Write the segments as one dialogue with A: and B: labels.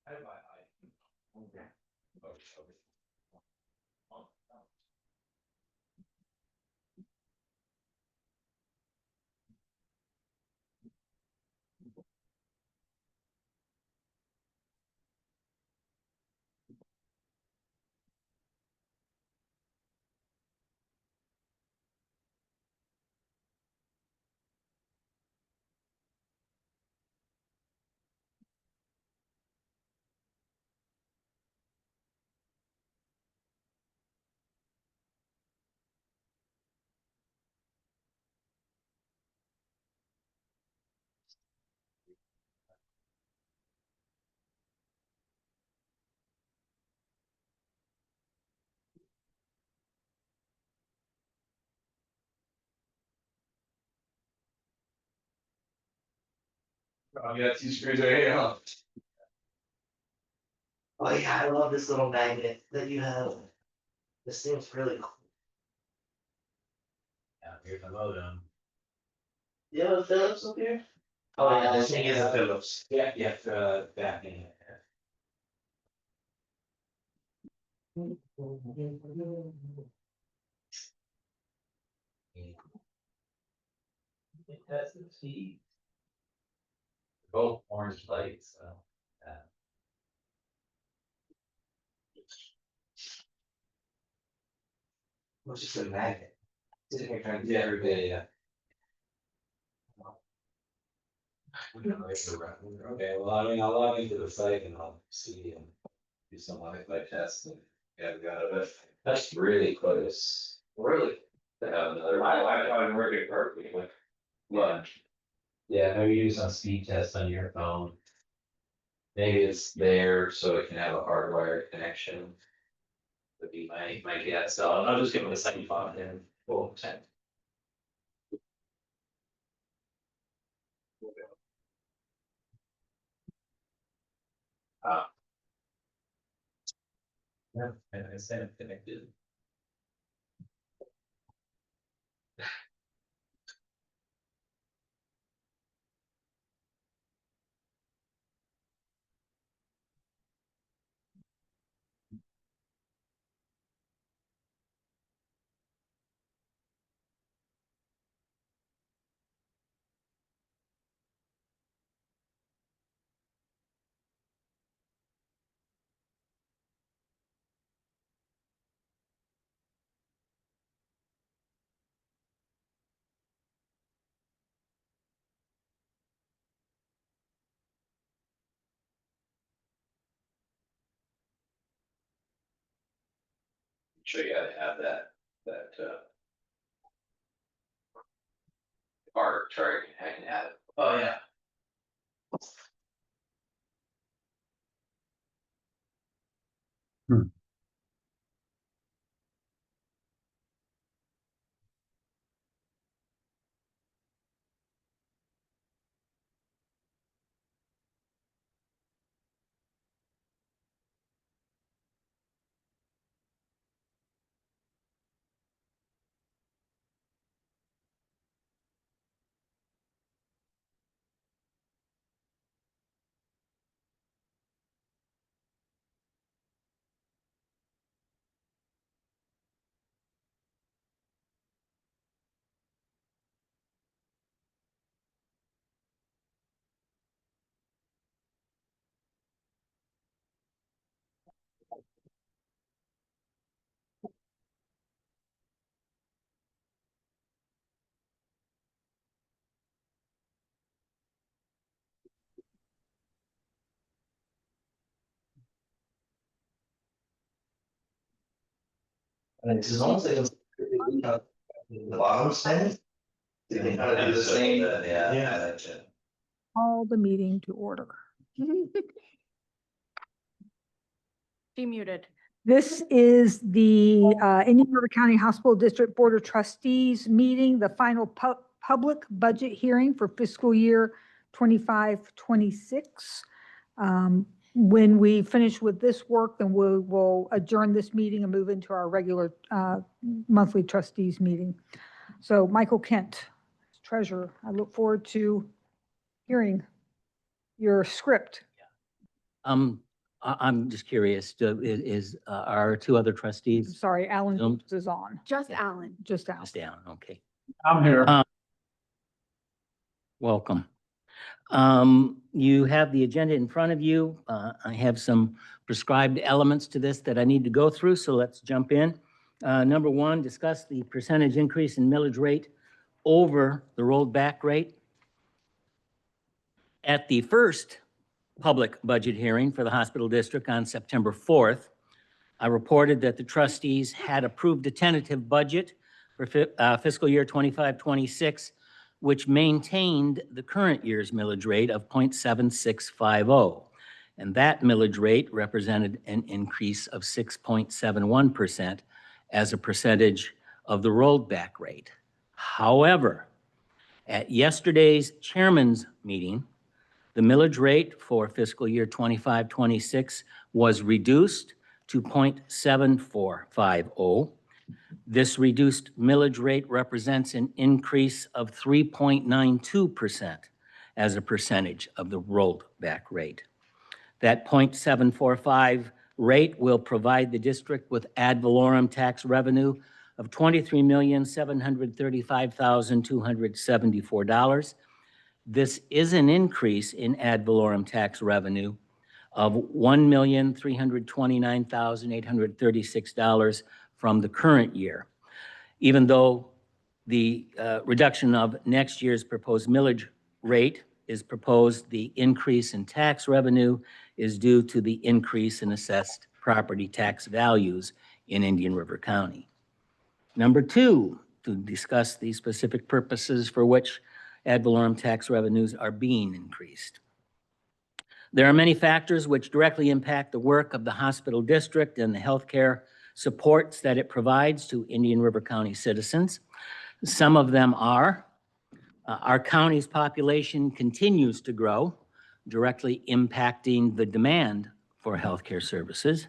A: I got two screws right here, huh?
B: Oh yeah, I love this little magnet that you have. This thing's really cool.
A: Yeah, here's the modem.
B: You have a Phillips up here? Oh yeah, this thing is a Phillips.
A: Yeah, back in.
B: It has the speed.
A: Both orange lights, so.
B: It's just a magnet. Sitting here trying to
A: Yeah,
B: every day.
A: yeah. Okay, well, I mean, I'll log into the site and I'll see and do some Wi-Fi tests and got it. That's really close.
B: Really?
A: To have another.
B: My Wi-Fi working perfectly.
A: But, yeah, maybe do some speed tests on your phone. Maybe it's there so it can have a hardwired connection. Would be my guess, so I'll just give it a second thought and we'll check. Yeah, and I said it connected. Sure you gotta have that bar chart I can add it.
B: Oh yeah. And it's almost like the bottom stand. They can kind of do the same.
A: Yeah.
C: Call the meeting to order.
D: She muted.
C: This is the Indian River County Hospital District Board of Trustees meeting, the final public budget hearing for fiscal year 25-26. When we finish with this work, then we will adjourn this meeting and move into our regular monthly trustees meeting. So Michael Kent, treasurer, I look forward to hearing your script.
E: I'm just curious, are two other trustees
C: Sorry, Alan
E: Zoom?
C: Jones is on,
D: Just
E: Yeah.
D: Alan.
C: just Alan.
E: just down? Okay.
F: I'm here.
E: Welcome. You have the agenda in front of you. I have some prescribed elements to this that I need to go through, so let's jump in. Number one, discuss the percentage increase in millage rate over the rolled back rate. At the first public budget hearing for the hospital district on September 4th, I reported that the trustees had approved a tentative budget for fiscal year 25-26, which maintained the current year's millage rate of 0.7650. And that millage rate represented an increase of 6.71% as a percentage of the rolled back rate. However, at yesterday's chairman's meeting, the millage rate for fiscal year 25-26 was reduced to 0.7450. This reduced millage rate represents an increase of 3.92% as a percentage of the rolled back rate. That 0.745 rate will provide the district with ad valorem tax revenue of $23,735,274. This is an increase in ad valorem tax revenue of $1,329,836 from the current year, even though the reduction of next year's proposed millage rate is proposed, the increase in tax revenue is due to the increase in assessed property tax values in Indian River County. Number two, to discuss the specific purposes for which ad valorem tax revenues are being increased. There are many factors which directly impact the work of the hospital district and the healthcare supports that it provides to Indian River County citizens. Some of them are our county's population continues to grow, directly impacting the demand for healthcare services,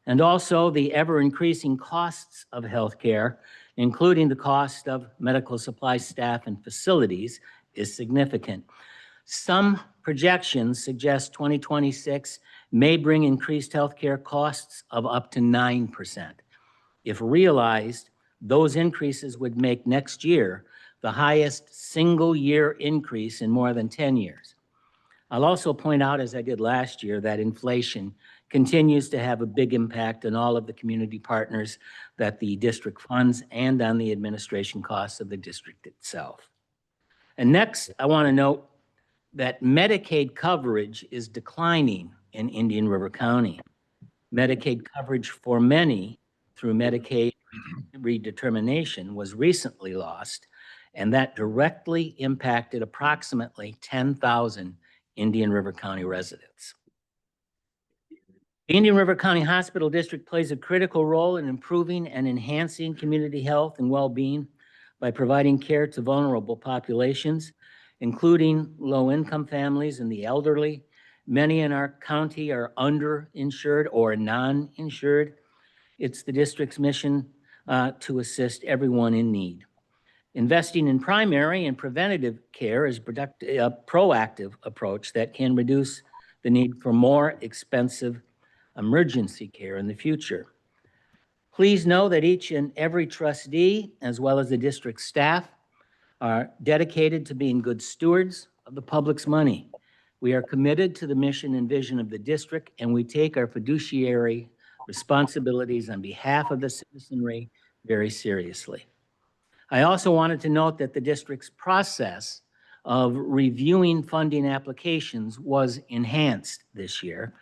E: and also the ever-increasing costs of healthcare, including the cost of medical supply staff and facilities, is significant. Some projections suggest 2026 may bring increased healthcare costs of up to 9%. If realized, those increases would make next year the highest single-year increase in more than 10 years. I'll also point out, as I did last year, that inflation continues to have a big impact on all of the community partners that the district funds and on the administration costs of the district itself. And next, I want to note that Medicaid coverage is declining in Indian River County. Medicaid coverage for many through Medicaid redetermination was recently lost, and that directly impacted approximately 10,000 Indian River County residents. The Indian River County Hospital District plays a critical role in improving and enhancing community health and well-being by providing care to vulnerable populations, including low-income families and the elderly. Many in our county are underinsured or non-insured. It's the district's mission to assist everyone in need. Investing in primary and preventative care is a proactive approach that can reduce the need for more expensive emergency care in the future. Please know that each and every trustee, as well as the district staff, are dedicated to being good stewards of the public's money. We are committed to the mission and vision of the district, and we take our fiduciary responsibilities on behalf of the citizenry very seriously. I also wanted to note that the district's process of reviewing funding applications was enhanced this year,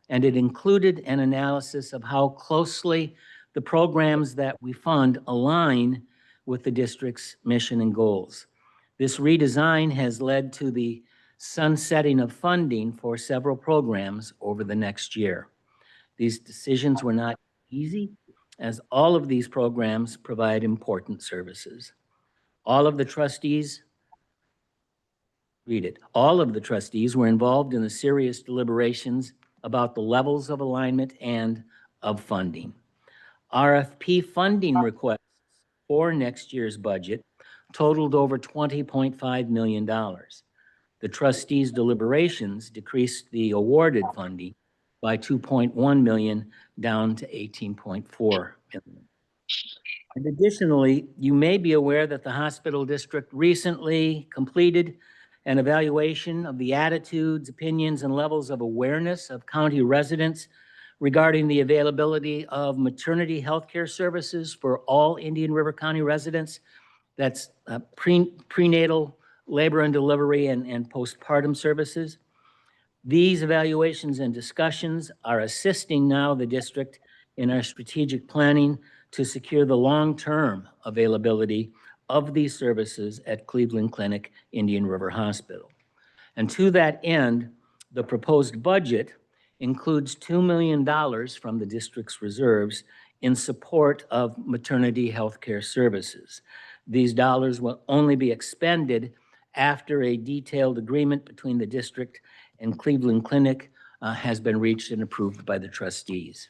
E: and it included an analysis of how closely the programs that we fund align with the district's mission and goals. This redesign has led to the sunsetting of funding for several programs over the next year. These decisions were not easy, as all of these programs provide important services. All of the trustees were involved in the serious deliberations about the levels of alignment and of funding. RFP funding requests for next year's budget totaled over $20.5 million. The trustees' deliberations decreased the awarded funding by 2.1 million down to 18.4 million. And additionally, you may be aware that the hospital district recently completed an evaluation of the attitudes, opinions, and levels of awareness of county residents regarding the availability of maternity health care services for all Indian River County residents. That's prenatal, labor and delivery, and postpartum services. These evaluations and discussions are assisting now the district in our strategic planning to secure the long-term availability of these services at Cleveland Clinic Indian River Hospital. And to that end, the proposed budget includes $2 million from the district's reserves in support of maternity health care services. These dollars will only be expended after a detailed agreement between the district and Cleveland Clinic has been reached and approved by the trustees.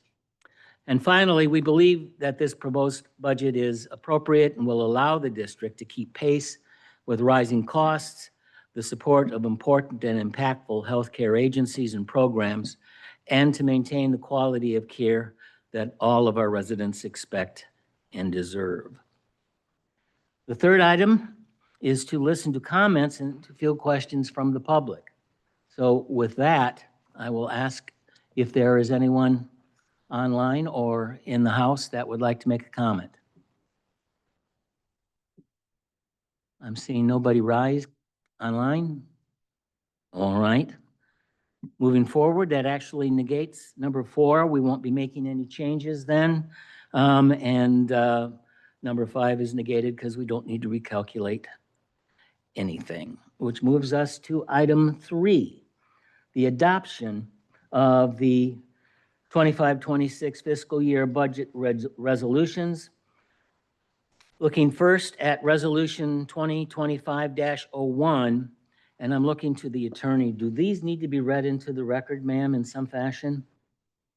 E: And finally, we believe that this proposed budget is appropriate and will allow the district to keep pace with rising costs, the support of important and impactful healthcare agencies and programs, and to maintain the quality of care that all of our residents expect and deserve. The third item is to listen to comments and to field questions from the public. So with that, I will ask if there is anyone online or in the house that would like to make a comment. I'm seeing nobody rise online. All right. Moving forward, that actually negates number 4. We won't be making any changes then. Number 5 is negated because we don't need to recalculate anything, which moves us to item 3, the adoption of the 25-26 fiscal year budget resolutions. Looking first at resolution 2025-01, and I'm looking to the attorney. Do these need to be read into the record, ma'am, in some fashion?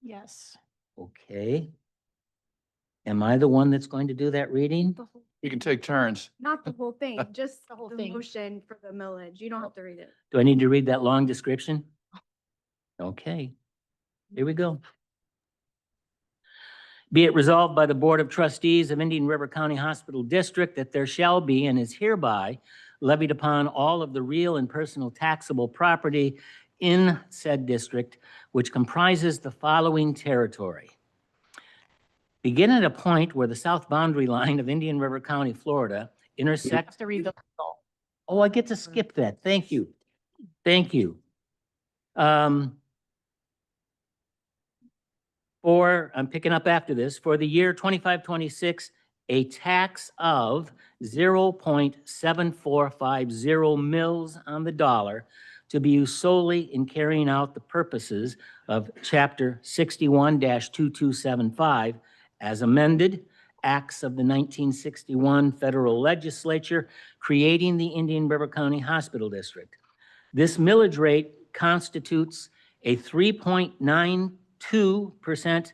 D: Yes.
E: Okay. Am I the one that's going to do that reading?
D: The whole-
F: You can take turns.
D: Not the whole thing, just
G: The whole
D: the
G: thing.
D: motion for the millage. You don't have to read it.
E: Do I need to read that long description? Okay, here we go. Be it resolved by the Board of Trustees of Indian River County Hospital District that there shall be and is hereby levied upon all of the real and personal taxable property in said district, which comprises the following territory. Begin at a point where the south boundary line of Indian River County, Florida intersects.
G: Have to read the whole.
E: Oh, I get to skip that. Thank you. Thank you. I'm picking up after this, for the year 25-26, a tax of 0.7450 mils on the dollar to be used solely in carrying out the purposes of Chapter 61-2275 as amended, acts of the 1961 federal legislature creating the Indian River County Hospital District. This millage rate constitutes a 3.92%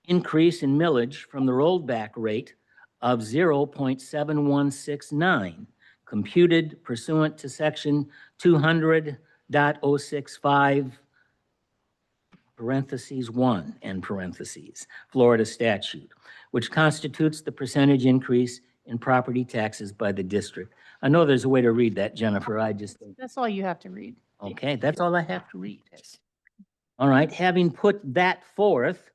E: increase in millage from the rolled back rate of 0.7169, computed pursuant to section 200.065 parentheses 1 end parentheses, Florida statute, which constitutes the percentage increase in property taxes by the district. I know there's a way to read that, Jennifer. I just,
G: That's all you have to read.
E: okay, that's all I have to read. All right, having put that forth,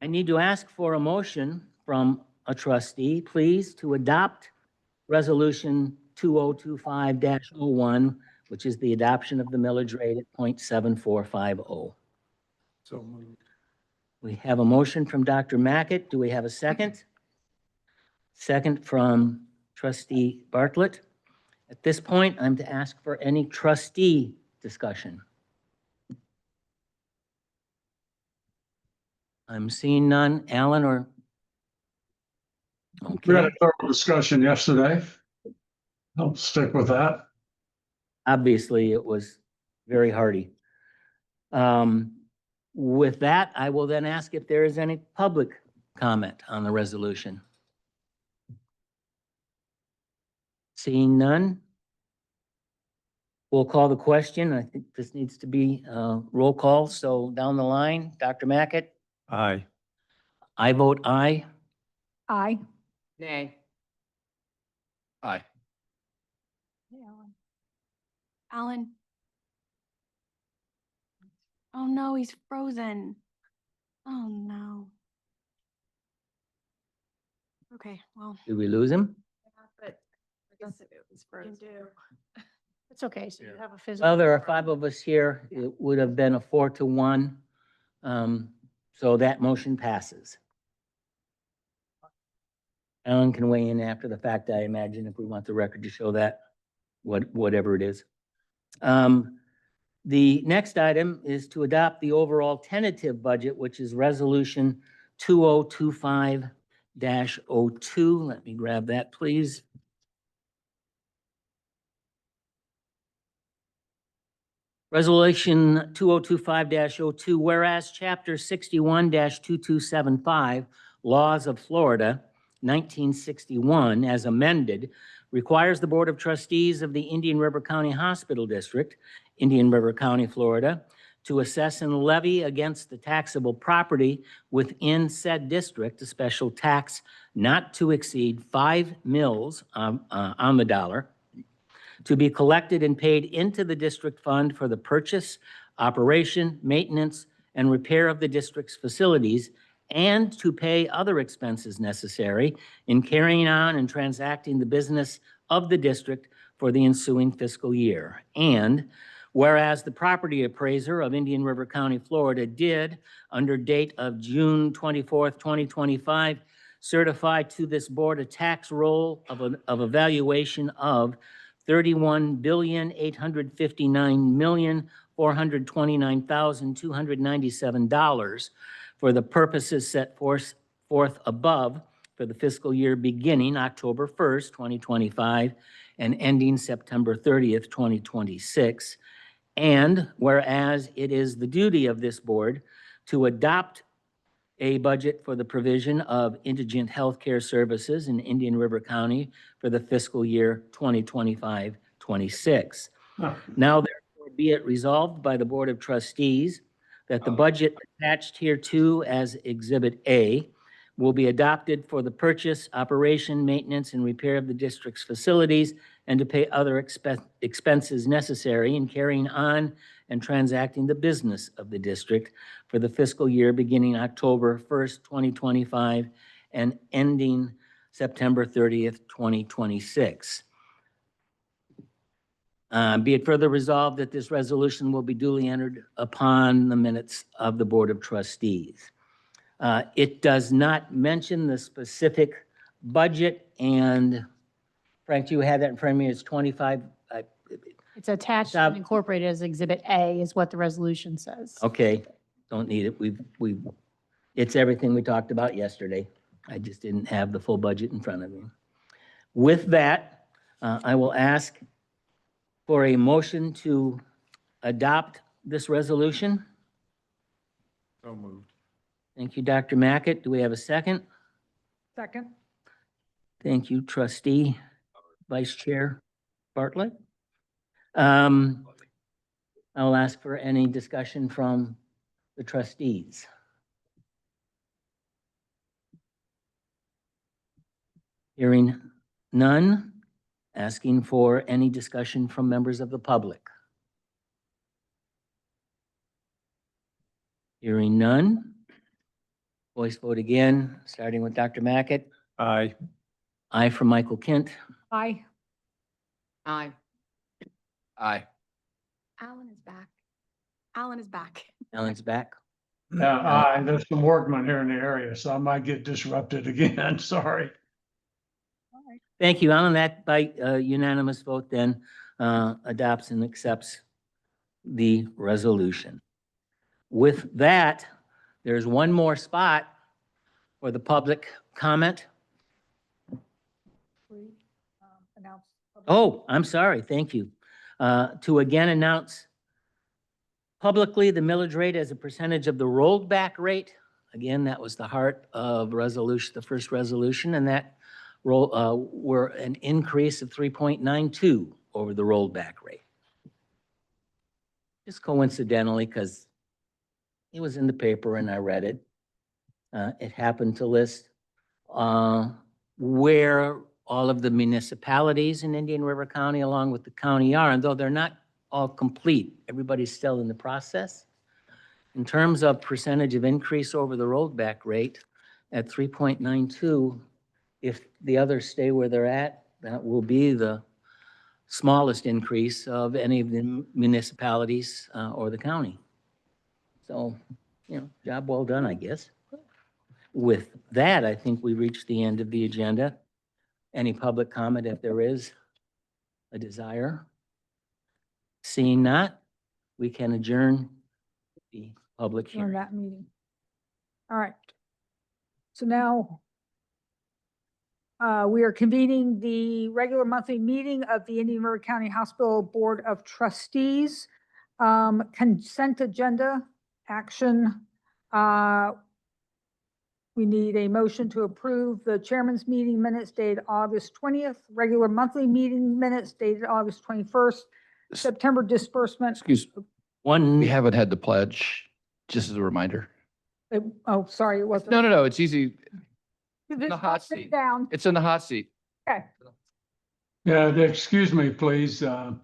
E: I need to ask for a motion from a trustee, please, to adopt resolution 2025-01, which is the adoption of the millage rate at 0.7450.
F: So moved.
E: We have a motion from Dr. Mackett. Do we have a second? Second from trustee Bartlett. At this point, I'm to ask for any trustee discussion. I'm seeing none. Alan or?
H: We had
E: Okay,
H: a thorough discussion yesterday. I'll stick with that.
E: obviously it was very hearty. With that, I will then ask if there is any public comment on the resolution. Seeing none. We'll call the question. I think this needs to be roll call. So down the line, Dr. Mackett,
F: Aye.
E: I vote aye.
C: Aye.
G: Nay.
F: Aye.
D: Alan. Oh no, he's frozen. Oh no. Okay, well.
E: Did we lose him?
D: But I guess it was frozen.
G: It's okay, so you have a physical.
E: Well, there are 5 of us here. It would have been a 4-1. So that motion passes. Alan can weigh in after the fact, I imagine, if we want the record to show that, whatever it is. The next item is to adopt the overall tentative budget, which is Resolution 2025-02. Let me grab that, please. Resolution 2025-02, whereas Chapter 61-2275, Laws of Florida, 1961, as amended, requires the Board of Trustees of the Indian River County Hospital District, Indian River County, Florida, to assess and levy against the taxable property within said district a special tax not to exceed 5 mils on the dollar, to be collected and paid into the district fund for the purchase, operation, maintenance, and repair of the district's facilities, and to pay other expenses necessary in carrying on and transacting the business of the district for the ensuing fiscal year. And whereas the property appraiser of Indian River County, Florida did, under date of June 24th, 2025, certify to this board a tax roll of a valuation of $31,859,429,297 for the purposes set forth above for the fiscal year beginning October 1st, 2025, and ending September 30th, 2026. And whereas it is the duty of this board to adopt a budget for the provision of indigent healthcare services in Indian River County for the fiscal year 2025-26. Now therefore be it resolved by the Board of Trustees that the budget attached hereto as Exhibit A will be adopted for the purchase, operation, maintenance, and repair of the district's facilities and to pay other expenses necessary in carrying on and transacting the business of the district for the fiscal year beginning October 1st, 2025 and ending September 30th, 2026. Be it further resolved that this resolution will be duly entered upon the minutes of the Board of Trustees. It does not mention the specific budget, and Frank, you have that in front of me, it's 25,
G: It's attached
E: Stop.
G: and incorporated as Exhibit A is what the resolution says.
E: okay, don't need it, it's everything we talked about yesterday. I just didn't have the full budget in front of me. With that, I will ask for a motion to adopt this resolution.
F: So moved.
E: Thank you, Dr. Mackett. Do we have a second?
C: Second.
E: Thank you, Trustee Vice Chair Bartlett. I'll ask for any discussion from the trustees. Hearing none, asking for any discussion from members of the public. Hearing none. Voice vote again, starting with Dr. Mackett.
F: Aye.
E: Aye from Michael Kent.
C: Aye.
G: Aye.
F: Aye.
D: Alan is back. Alan is back.
E: Alan's back.
H: Now, there's some workmen here in the area, so I might get disrupted again. Sorry.
E: Thank you, Alan. That by unanimous vote then adopts and accepts the resolution. With that, there's one more spot for the public comment. Oh, I'm sorry. Thank you. To again announce publicly the millage rate as a percentage of the rolled back rate. Again, that was the heart of resolution, the first resolution, and that were an increase of 3.92 over the rolled back rate. just coincidentally, because it was in the paper and I read it. It happened to list where all of the municipalities in Indian River County along with the county are, and though they're not all complete, everybody's still in the process. In terms of percentage of increase over the rollback rate at 3.92, if the others stay where they're at, that will be the smallest increase of any of the municipalities or the county. So, job well done, I guess. With that, I think we reached the end of the agenda. Any public comment if there is a desire? Seeing not, we can adjourn the public
C: On
E: hearing.
C: that meeting. All right. So now we are convening the regular monthly meeting of the Indian River County Hospital Board of Trustees. Consent agenda action. We need a motion to approve the chairman's meeting minutes dated August 20th, regular monthly meeting minutes dated August 21st, September disbursement.
F: Excuse,
E: One.
F: we haven't had the pledge, just as a reminder.
C: Oh, sorry, it wasn't.
F: No, it's easy.
C: Just
F: the hot
C: sit
F: seat.
C: Down.
F: It's in the hot seat.
C: Okay.
H: Yeah, excuse me, please. I've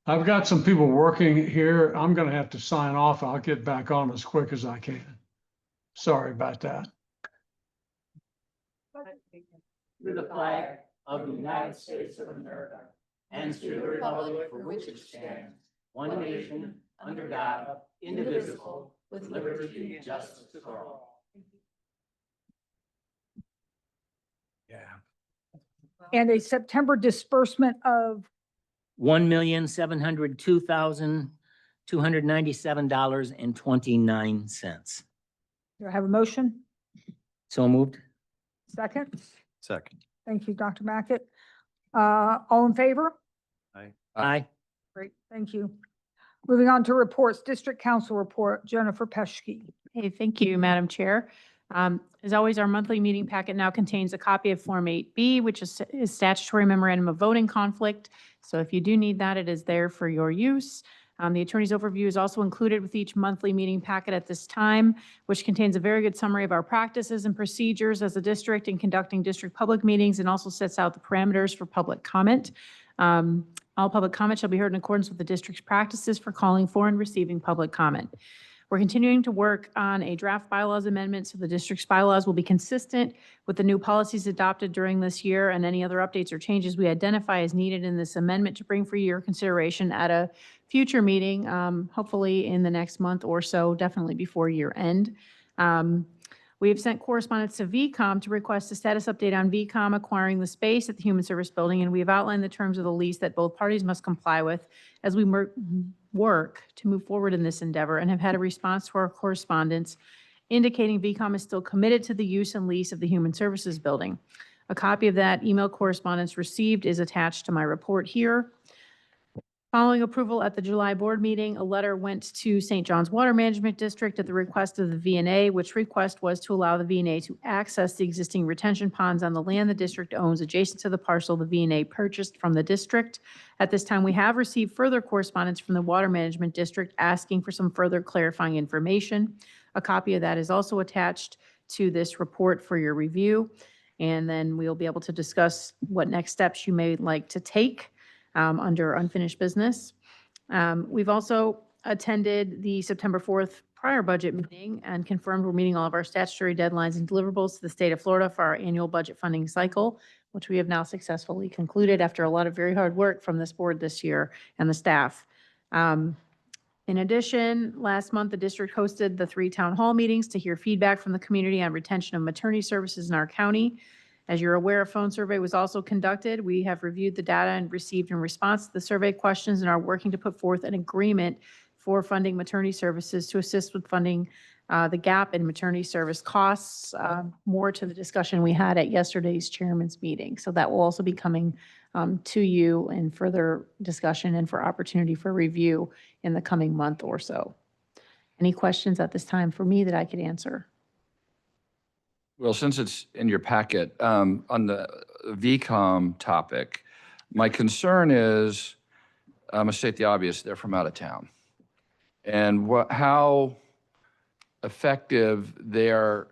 H: got some people working here. I'm gonna have to sign off. I'll get back on as quick as I can. Sorry about that.
E: To the flag of the United States of America and to the republic for which it stands, one nation, under God, indivisible, with liberty and justice for all.
F: Yeah.
C: And a September disbursement of
E: $1,702,297.29.
C: do I have a motion?
E: So moved.
C: Second?
F: Second.
C: Thank you, Dr. Mackett. All in favor?
E: Aye.
C: Great, thank you. Moving on to reports, District Council report, Jennifer Peschke.
G: Hey, thank you, Madam Chair. As always, our monthly meeting packet now contains a copy of Form 8B, which is statutory memorandum of voting conflict. So if you do need that, it is there for your use. The attorney's overview is also included with each monthly meeting packet at this time, which contains a very good summary of our practices and procedures as a district in conducting district public meetings and also sets out the parameters for public comment. All public comment shall be heard in accordance with the district's practices for calling for and receiving public comment. We're continuing to work on a draft bylaws amendment, so the district's bylaws will be consistent with the new policies adopted during this year and any other updates or changes we identify as needed in this amendment to bring for your consideration at a future meeting, hopefully in the next month or so, definitely before year end. We have sent correspondence to VCOM to request a status update on VCOM acquiring the space at the Human Service Building, and we have outlined the terms of the lease that both parties must comply with as we work to move forward in this endeavor, and have had a response to our correspondence indicating VCOM is still committed to the use and lease of the Human Services Building. A copy of that email correspondence received is attached to my report here. Following approval at the July board meeting, a letter went to St. John's Water Management District at the request of the VNA, which request was to allow the VNA to access the existing retention ponds on the land the district owns adjacent to the parcel the VNA purchased from the district. At this time, we have received further correspondence from the Water Management District asking for some further clarifying information. A copy of that is also attached to this report for your review. And then we'll be able to discuss what next steps you may like to take under unfinished business. We've also attended the September 4th prior budget meeting and confirmed we're meeting all of our statutory deadlines and deliverables to the state of Florida for our annual budget funding cycle, which we have now successfully concluded after a lot of very hard work from this board this year and the staff. In addition, last month, the district hosted the 3 town hall meetings to hear feedback from the community on retention of maternity services in our county. As you're aware, a phone survey was also conducted. We have reviewed the data and received in response to the survey questions and are working to put forth an agreement for funding maternity services to assist with funding the gap in maternity service costs, more to the discussion we had at yesterday's chairman's meeting. So that will also be coming to you in further discussion and for opportunity for review in the coming month or so. Any questions at this time for me that I could answer?
F: Well, since it's in your packet, on the VCOM topic, my concern is, I'm going to state the obvious, they're from out of town. and how effective they are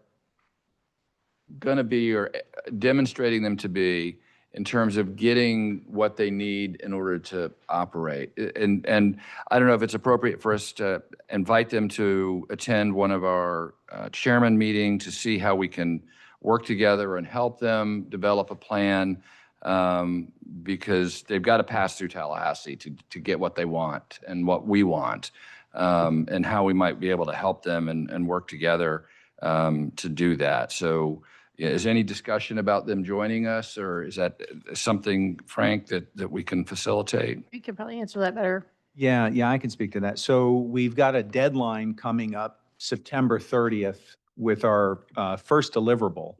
F: going to be or demonstrating them to be in terms of getting what they need in order to operate. And I don't know if it's appropriate for us to invite them to attend one of our chairman meeting to see how we can work together and help them develop a plan, because they've got to pass through Tallahassee to get what they want and what we want, and how we might be able to help them and work together to do that. So is any discussion about them joining us, or is that something, Frank, that we can facilitate?
G: You could probably answer that better.
I: Yeah, I can speak to that. So we've got a deadline coming up September 30th with our first deliverable.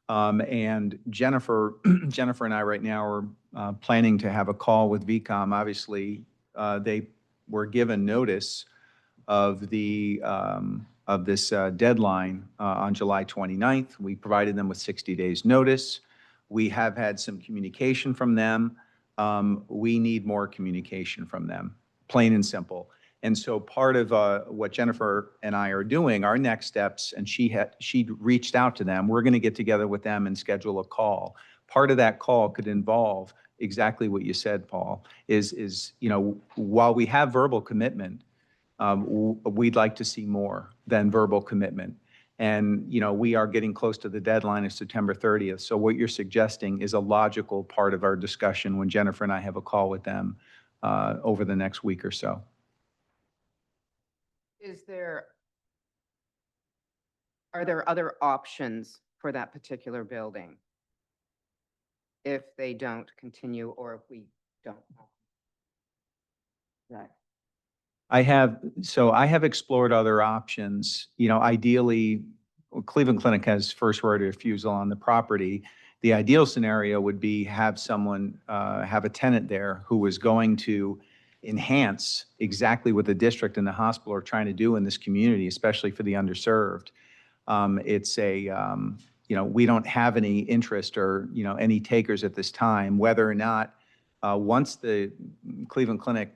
I: And Jennifer and I right now are planning to have a call with VCOM. Obviously, they were given notice of this deadline on July 29th. We provided them with 60 days notice. We have had some communication from them. We need more communication from them, plain and simple. And so part of what Jennifer and I are doing, our next steps, and she reached out to them, we're going to get together with them and schedule a call. Part of that call could involve exactly what you said, Paul, is while we have verbal commitment, we'd like to see more than verbal commitment. And, we are getting close to the deadline of September 30th. So what you're suggesting is a logical part of our discussion when Jennifer and I have a call with them over the next week or so.
J: Are there other options for that particular building if they don't continue or if we don't? Right.
I: I have explored other options. Ideally, Cleveland Clinic has first right of refusal on the property. The ideal scenario would be have a tenant there who was going to enhance exactly what the district and the hospital are trying to do in this community, especially for the underserved. We don't have any interest or, any takers at this time, whether or not, once the Cleveland Clinic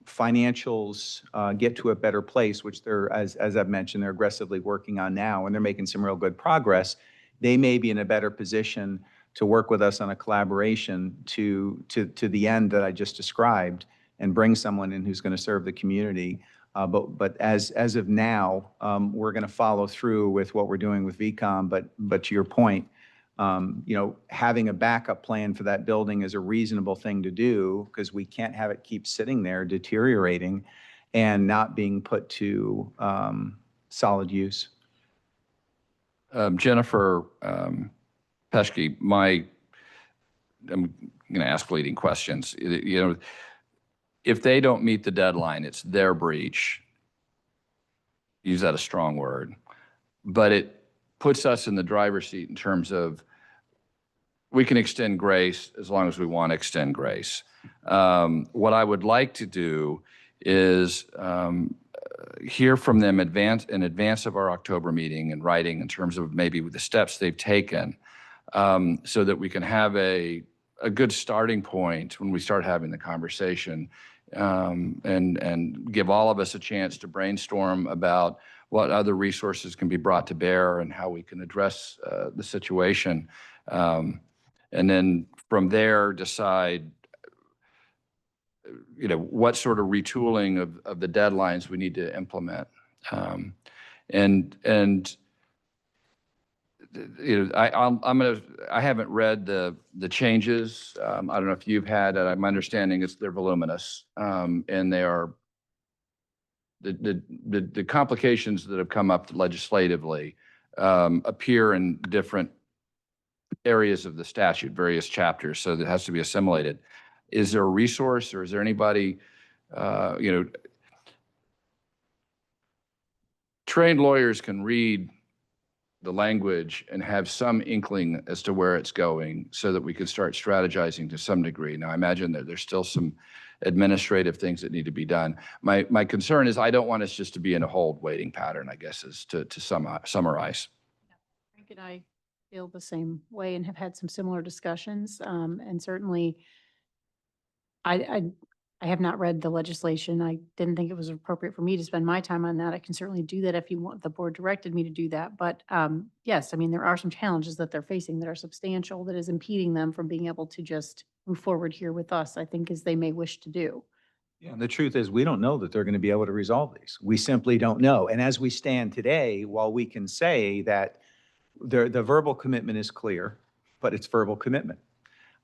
I: financials get to a better place, which they're, as I've mentioned, they're aggressively working on now, and they're making some real good progress, they may be in a better position to work with us on a collaboration to the end that I just described and bring someone in who's going to serve the community. But as of now, we're going to follow through with what we're doing with VCOM. But to your point, having a backup plan for that building is a reasonable thing to do, because we can't have it keep sitting there deteriorating and not being put to solid use.
F: Jennifer Peschke, I'm going to ask leading questions. If they don't meet the deadline, it's their breach. Use that a strong word, but it puts us in the driver's seat in terms of we can extend grace as long as we want to extend grace. What I would like to do is hear from them in advance of our October meeting in writing in terms of maybe the steps they've taken, so that we can have a good starting point when we start having the conversation, and give all of us a chance to brainstorm about what other resources can be brought to bear and how we can address the situation. And then from there, decide, what sort of retooling of the deadlines we need to implement. I haven't read the changes. I don't know if you've had it. My understanding is they're voluminous, and they are the complications that have come up legislatively appear in different areas of the statute, various chapters, so that has to be assimilated. Is there a resource, or is there anybody, trained lawyers can read the language and have some inkling as to where it's going so that we can start strategizing to some degree. Now, I imagine that there's still some administrative things that need to be done. My concern is I don't want us just to be in a hold waiting pattern, I guess, is to summarize.
G: Frank and I feel the same way and have had some similar discussions. And certainly, I I have not read the legislation. I didn't think it was appropriate for me to spend my time on that. I can certainly do that if you want, the board directed me to do that. But yes, I mean, there are some challenges that they're facing that are substantial, that is impeding them from being able to just move forward here with us, I think, as they may wish to do.
I: Yeah, and the truth is, we don't know that they're going to be able to resolve these. We simply don't know. And as we stand today, while we can say that the verbal commitment is clear, but it's verbal commitment.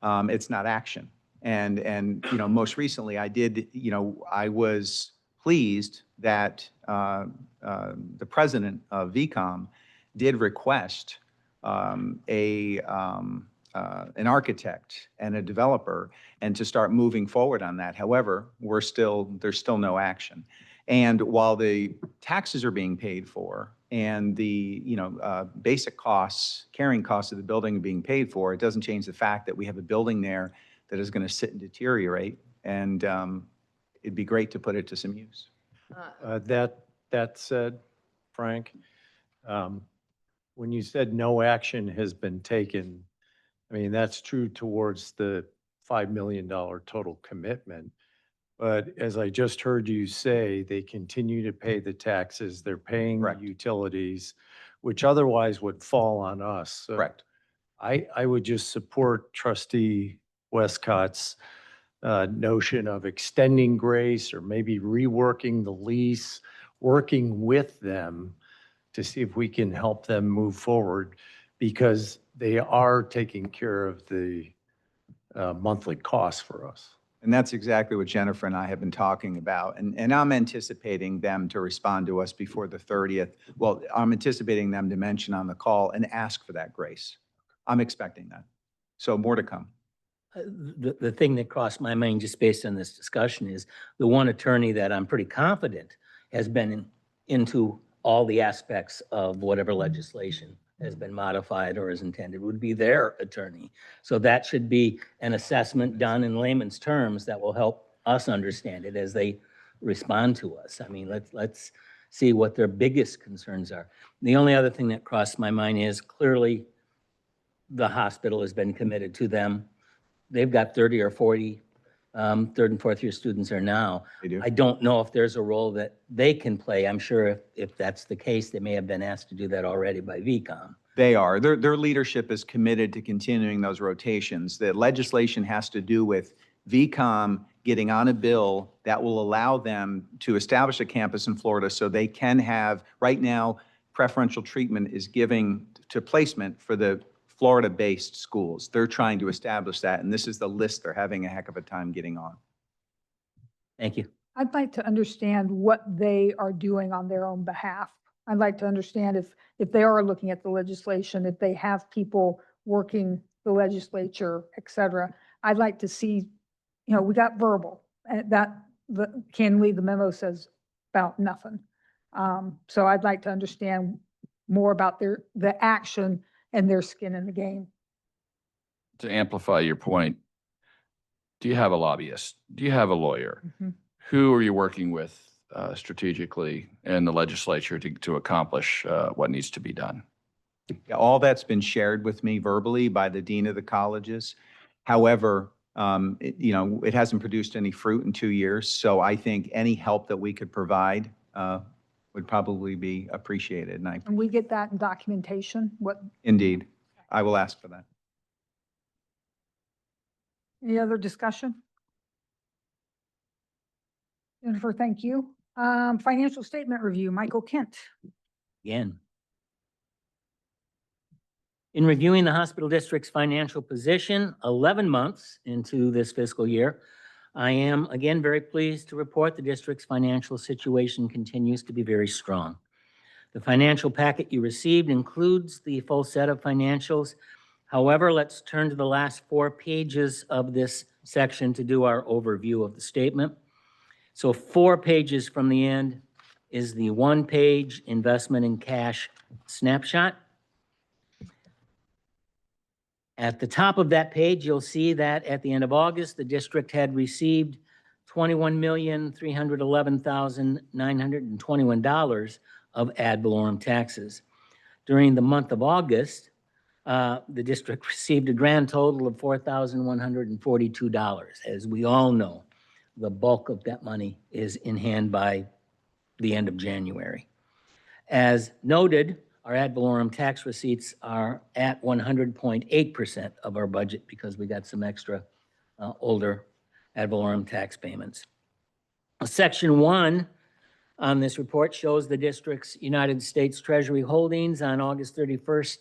I: It's not action. And, you know, most recently I did, you know, I was pleased that the president of VCOM did request an architect and a developer and to start moving forward on that. However, there's still no action. And while the taxes are being paid for and the, you know, basic costs, carrying costs of the building are being paid for, it doesn't change the fact that we have a building there that is going to sit and deteriorate. And it'd be great to put it to some use.
K: That said, Frank, when you said no action has been taken, I mean, that's true towards the $5 million total commitment. But as I just heard you say, they continue to pay the taxes, they're paying the
I: Correct.
K: utilities, which otherwise would fall on us. So
I: Correct.
K: I would just support Trustee Westcott's notion of extending grace or maybe reworking the lease, working with them to see if we can help them move forward, because they are taking care of the monthly costs for us.
I: And that's exactly what Jennifer and I have been talking about. And I'm anticipating them to respond to us before the 30th. Well, I'm anticipating them to mention on the call and ask for that grace. I'm expecting that. So more to come.
E: The thing that crossed my mind just based on this discussion is the one attorney that I'm pretty confident has been into all the aspects of whatever legislation has been modified or is intended would be their attorney. So that should be an assessment done in layman's terms that will help us understand it as they respond to us. I mean, let's see what their biggest concerns are. The only other thing that crossed my mind is clearly the hospital has been committed to them. They've got 30 or 40 third and fourth year students are now.
I: They do.
E: I don't know if there's a role that they can play. I'm sure if that's the case, they may have been asked to do that already by VCOM.
I: They are. Their leadership is committed to continuing those rotations. The legislation has to do with VCOM getting on a bill that will allow them to establish a campus in Florida so they can have, right now, preferential treatment is giving to placement for the Florida-based schools. They're trying to establish that, and this is the list they're having a heck of a time getting on.
E: Thank you.
C: I'd like to understand what they are doing on their own behalf. I'd like to understand if they are looking at the legislation, if they have people working the legislature, et cetera. I'd like to see, you know, we got verbal, and candidly, the memo says about nothing. So I'd like to understand more about the action and their skin in the game.
F: To amplify your point, do you have a lobbyist? Do you have a lawyer?
C: Mhm.
F: Who are you working with strategically in the legislature to accomplish what needs to be done?
I: Yeah, all that's been shared with me verbally by the dean of the colleges. However, it hasn't produced any fruit in 2 years. So I think any help that we could provide would probably be appreciated.
C: And we get that in documentation,
I: Indeed, I will ask for that.
C: any other discussion? Jennifer, thank you. Financial statement review, Michael Kent.
E: Again. In reviewing the hospital district's financial position 11 months into this fiscal year, I am again very pleased to report the district's financial situation continues to be very strong. The financial packet you received includes the full set of financials. However, let's turn to the last 4 pages of this section to do our overview of the statement. So 4 pages from the end is the 1-page investment in cash snapshot. At the top of that page, you'll see that at the end of August, the district had received $21,311,921 of ad valorem taxes. During the month of August, the district received a grand total of $4,142. As we all know, the bulk of that money is in hand by the end of January. As noted, our ad valorem tax receipts are at 100.8% of our budget because we got some extra older ad valorem tax payments. Section 1 on this report shows the district's United States Treasury holdings on August 31st.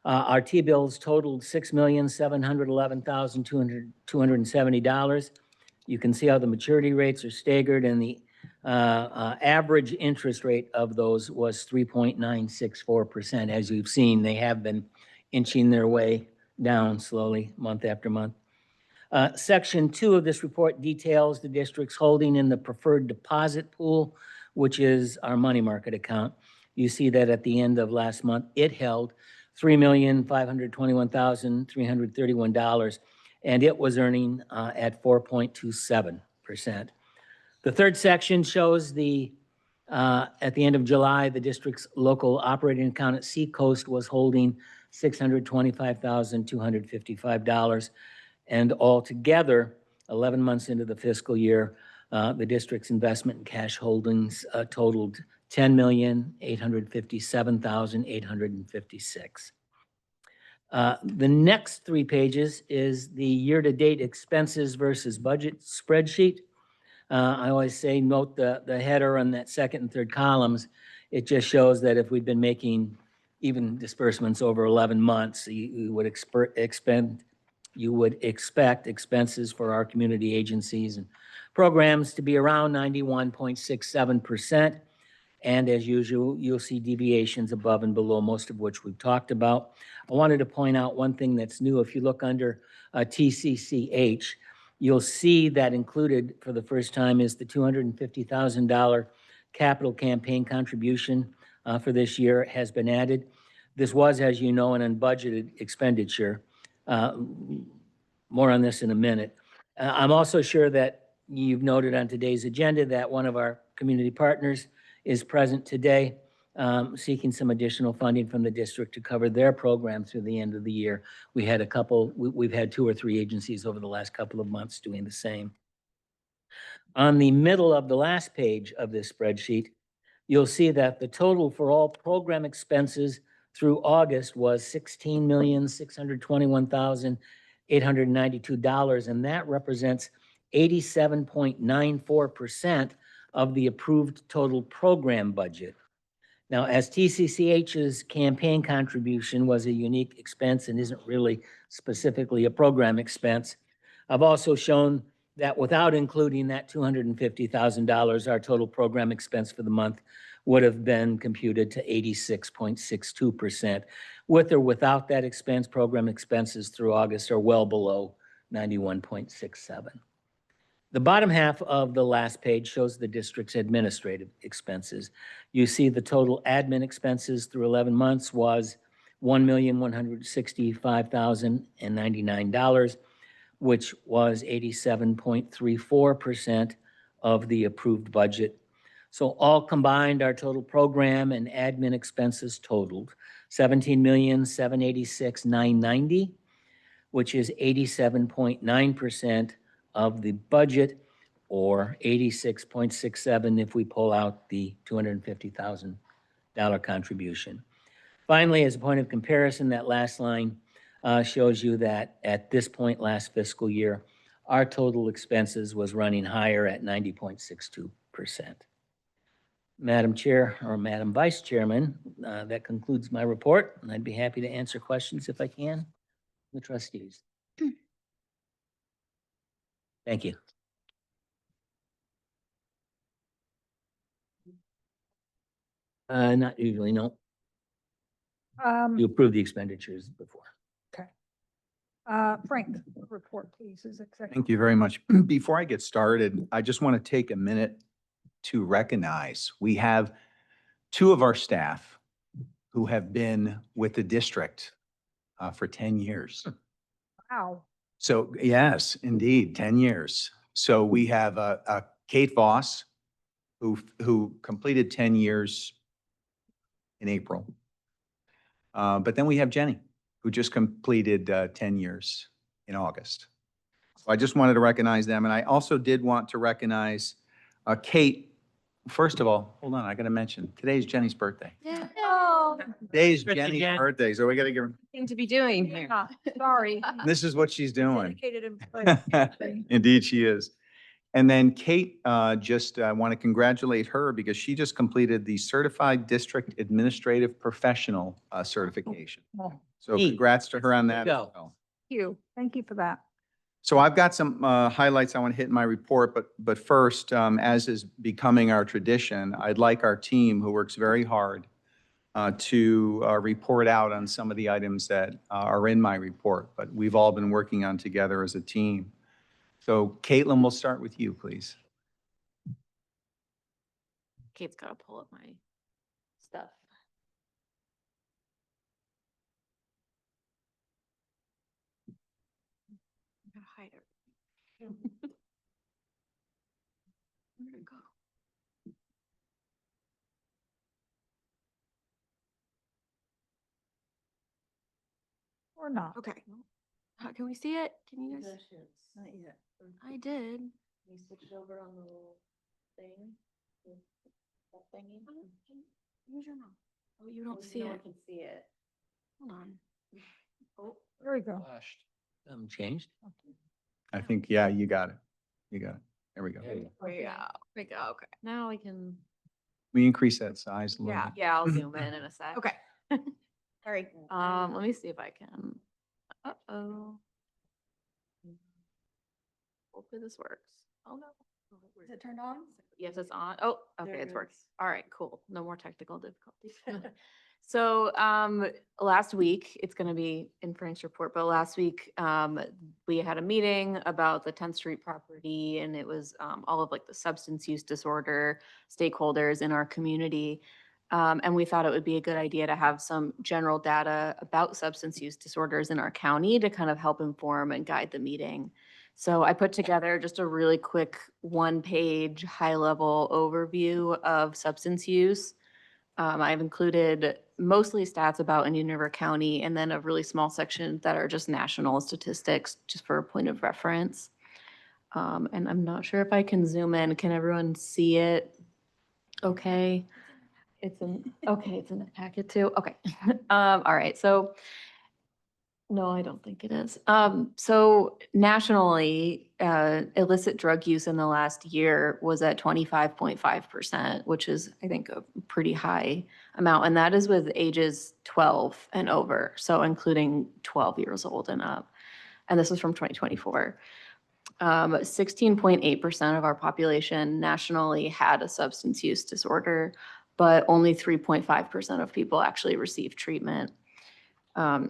E: Our T-bills totaled $6,711,270. You can see how the maturity rates are staggered, and the average interest rate of those was 3.964%. As you've seen, they have been inching their way down slowly, month after month. Section 2 of this report details the district's holding in the preferred deposit pool, which is our money market account. You see that at the end of last month, it held $3,521,331, and it was earning at 4.27%. The third section shows at the end of July, the district's local operating account at Seacoast was holding $625,255. And altogether, 11 months into the fiscal year, the district's investment and cash holdings totaled $10,857,856. The next 3 pages is the year-to-date expenses versus budget spreadsheet. I always say note the header on that second and third columns. It just shows that if we'd been making even disbursements over 11 months, you would expect expenses for our community agencies and programs to be around 91.67%. And as usual, you'll see deviations above and below, most of which we've talked about. I wanted to point out one thing that's new. If you look under TCCH, you'll see that included for the first time is the $250,000 capital campaign contribution for this year has been added. This was, as you know, an unbudgeted expenditure. More on this in a minute. I'm also sure that you've noted on today's agenda that one of our community partners is present today, seeking some additional funding from the district to cover their program through the end of the year. We've had 2 or 3 agencies over the last couple of months doing the same. On the middle of the last page of this spreadsheet, you'll see that the total for all program expenses through August was $16,621,892, and that represents 87.94% of the approved total program budget. Now, as TCCH's campaign contribution was a unique expense and isn't really specifically a program expense, I've also shown that without including that $250,000, our total program expense for the month would have been computed to 86.62%. With or without that expense, program expenses through August are well below 91.67. The bottom half of the last page shows the district's administrative expenses. You see the total admin expenses through 11 months was $1,165,099, which was 87.34% of the approved budget. So all combined, our total program and admin expenses totaled $17,786,990, which is 87.9% of the budget, or 86.67 if we pull out the $250,000 contribution. Finally, as a point of comparison, that last line shows you that at this point last fiscal year, our total expenses was running higher at 90.62%. Madam Chair or Madam Vice Chairman, that concludes my report, and I'd be happy to answer questions if I can, the trustees. Thank you. Not usually, no. You approved the expenditures before.
C: Frank, report please, as executive.
I: Thank you very much. Before I get started, I just want to take a minute to recognize we have 2 of our staff who have been with the district for 10 years.
C: Wow.
I: So yes, indeed, 10 years. So we have Kate Voss, who completed 10 years in April. But then we have Jenny, who just completed 10 years in August. I just wanted to recognize them. And I also did want to recognize Kate. First of all, hold on, I got to mention, today's Jenny's birthday.
D: Yeah.
I: Today's
E: Birthday,
I: Jenny's
E: Jen.
I: birthday, so we got to give her,
J: Thing to be doing here.
C: Sorry.
I: this is what she's doing.
C: Dedicated employee.
I: Indeed, she is. And then Kate, just want to congratulate her because she just completed the Certified District Administrative Professional certification.
C: Oh,
I: So
E: Neat.
I: congrats to her on that as
E: Go.
I: well.
C: Thank you for that.
I: So I've got some highlights I want to hit in my report, but first, as is becoming our tradition, I'd like our team, who works very hard, to report out on some of the items that are in my report, but we've all been working on together as a team. So Caitlin, we'll start with you, please.
D: Kate's gotta pull up my stuff. I'm gonna hide it. Where'd it go?
C: Or not.
D: Okay. How, can we see it? Can you guys?
C: Not yet.
D: I did.
L: You switch over on the little thing? That thingy?
D: Use your mouth. Oh, you don't see
L: No one
D: it.
L: can see it.
D: Hold on.
C: Oh, there we go.
E: Changed?
I: I think, yeah, you got it. You got it. There we go.
L: Yeah, we go, okay. Now we can,
I: We increase that size a little
L: yeah,
I: bit.
L: yeah, I'll zoom in a sec.
D: Okay.
L: Sorry. Let me see if I can. Uh-oh. Hopefully this works. Oh, no.
D: Is it turned on?
L: Yes, it's on. Oh,
D: There
L: okay,
D: it
L: it's working.
D: is.
L: All right, cool. No more technical difficulties. So, last week, it's gonna be in Frank's report, but last week, we had a meeting about the 10th Street property, and it was, all of like the substance use disorder stakeholders in our community. And we thought it would be a good idea to have some general data about substance use disorders in our county to kind of help inform and guide the meeting. So I put together just a really quick one-page, high-level overview of substance use. I've included mostly stats about Indian River County and then a really small section that are just national statistics, just for a point of reference. And I'm not sure if I can zoom in. Can everyone see it? Okay. It's in, okay, it's in the packet too. Okay. All right. So no, I don't think it is. So nationally, illicit drug use in the last year was at 25.5%, which is, I think, a pretty high amount. And that is with ages 12 and over, so including 12 years old and up. And this is from 2024. 16.8% of our population nationally had a substance use disorder, but only 3.5% of people actually received treatment.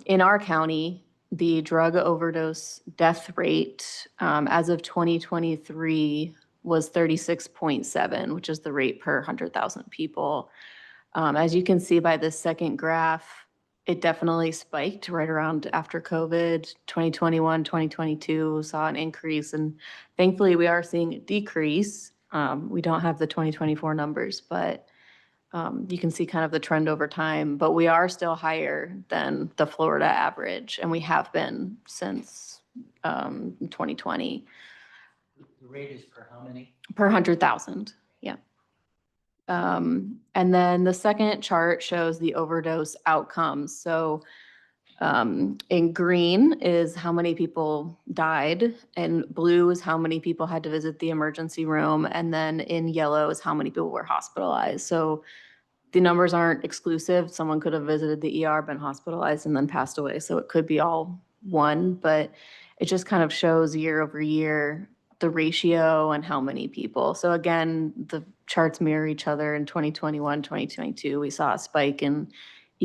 L: In our county, the drug overdose death rate as of 2023 was 36.7, which is the rate per 100,000 people. As you can see by this second graph, it definitely spiked right around after COVID. 2021, 2022 saw an increase, and thankfully we are seeing a decrease. We don't have the 2024 numbers, but you can see kind of the trend over time, but we are still higher than the Florida average, and we have been since 2020.
E: The rate is per how many?
L: Per 100,000, yeah. And then the second chart shows the overdose outcomes. So in green is how many people died, and blue is how many people had to visit the emergency room, and then in yellow is how many people were hospitalized. So the numbers aren't exclusive. Someone could have visited the ER, been hospitalized, and then passed away. So it could be all one, but it just kind of shows year over year the ratio and how many people. So again, the charts mirror each other. In 2021, 2022, we saw a spike in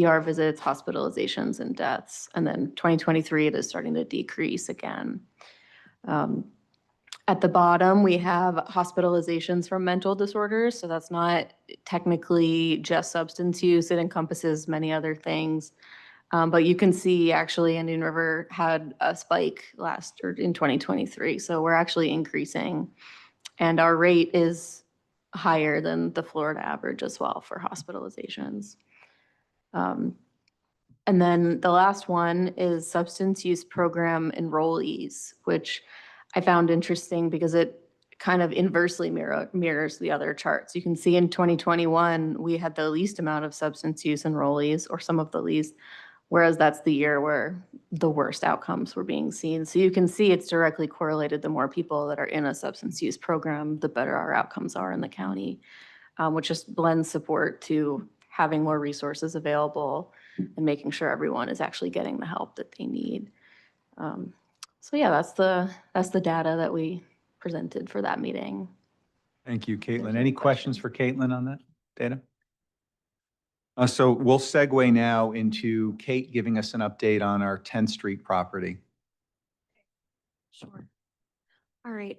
L: ER visits, hospitalizations, and deaths. And then 2023, it is starting to decrease again. At the bottom, we have hospitalizations from mental disorders. So that's not technically just substance use. It encompasses many other things. But you can see actually Indian River had a spike last or in 2023. So we're actually increasing. And our rate is higher than the Florida average as well for hospitalizations. And then the last one is substance use program enrollees, which I found interesting because it kind of inversely mirrors the other charts. You can see in 2021, we had the least amount of substance use enrollees, or some of the least, whereas that's the year where the worst outcomes were being seen. So you can see it's directly correlated. The more people that are in a substance use program, the better our outcomes are in the county, which just blends support to having more resources available and making sure everyone is actually getting the help that they need. So yeah, that's the data that we presented for that meeting.
I: Thank you, Caitlin.
L: There's
I: Any
L: any
I: questions for
L: questions?
I: Caitlin on that data? So we'll segue now into Kate giving us an update on our 10th Street property.
D: Sure. All right.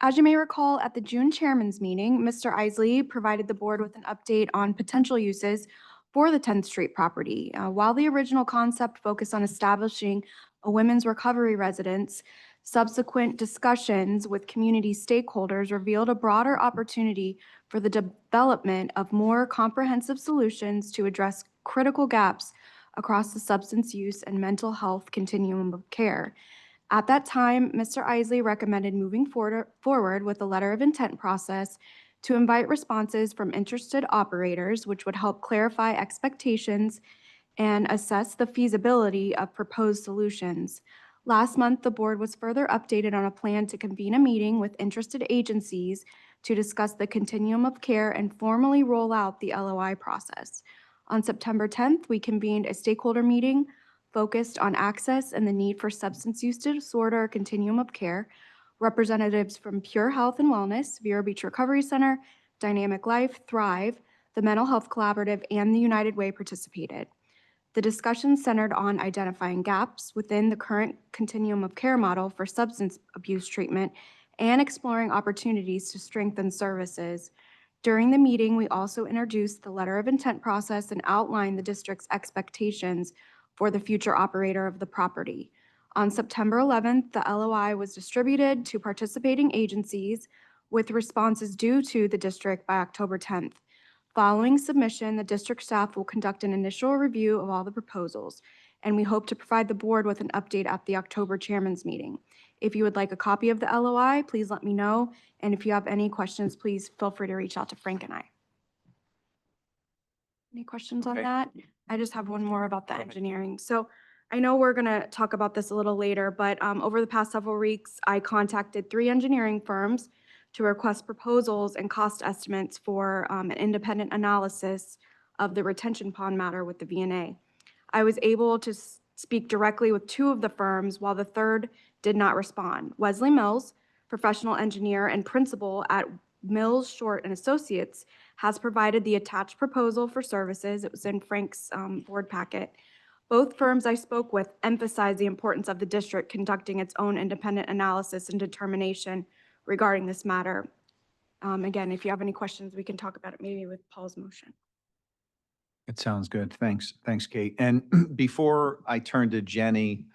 D: As you may recall, at the June chairman's meeting, Mr. Isley provided the board with an update on potential uses for the 10th Street property. While the original concept focused on establishing a women's recovery residence, subsequent discussions with community stakeholders revealed a broader opportunity for the development of more comprehensive solutions to address critical gaps across the substance use and mental health continuum of care. At that time, Mr. Isley recommended moving forward with a letter of intent process to invite responses from interested operators, which would help clarify expectations and assess the feasibility of proposed solutions. Last month, the board was further updated on a plan to convene a meeting with interested agencies to discuss the continuum of care and formally roll out the LOI process. On September 10th, we convened a stakeholder meeting focused on access and the need for substance use disorder continuum of care. Representatives from Pure Health and Wellness, Vero Beach Recovery Center, Dynamic Life, Thrive, the Mental Health Collaborative, and the United Way participated. The discussion centered on identifying gaps within the current continuum of care model for substance abuse treatment and exploring opportunities to strengthen services. During the meeting, we also introduced the letter of intent process and outlined the district's expectations for the future operator of the property. On September 11th, the LOI was distributed to participating agencies with responses due to the district by October 10th. Following submission, the district staff will conduct an initial review of all the proposals, and we hope to provide the board with an update at the October chairman's meeting. If you would like a copy of the LOI, please let me know, and if you have any questions, please feel free to reach out to Frank and I. Any questions on
I: Okay.
D: that? I just have one more about the engineering. So I know we're going to talk about this a little later, but over the past several weeks, I contacted 3 engineering firms to request proposals and cost estimates for an independent analysis of the retention pond matter with the VNA. I was able to speak directly with 2 of the firms, while the third did not respond. Wesley Mills, professional engineer and principal at Mills, Short and Associates, has provided the attached proposal for services. It was in Frank's board packet. Both firms I spoke with emphasized the importance of the district conducting its own independent analysis and determination regarding this matter. Again, if you have any questions, we can talk about it maybe with Paul's motion.
I: It sounds good. Thanks. Thanks, Kate. And before I turn to Jenny,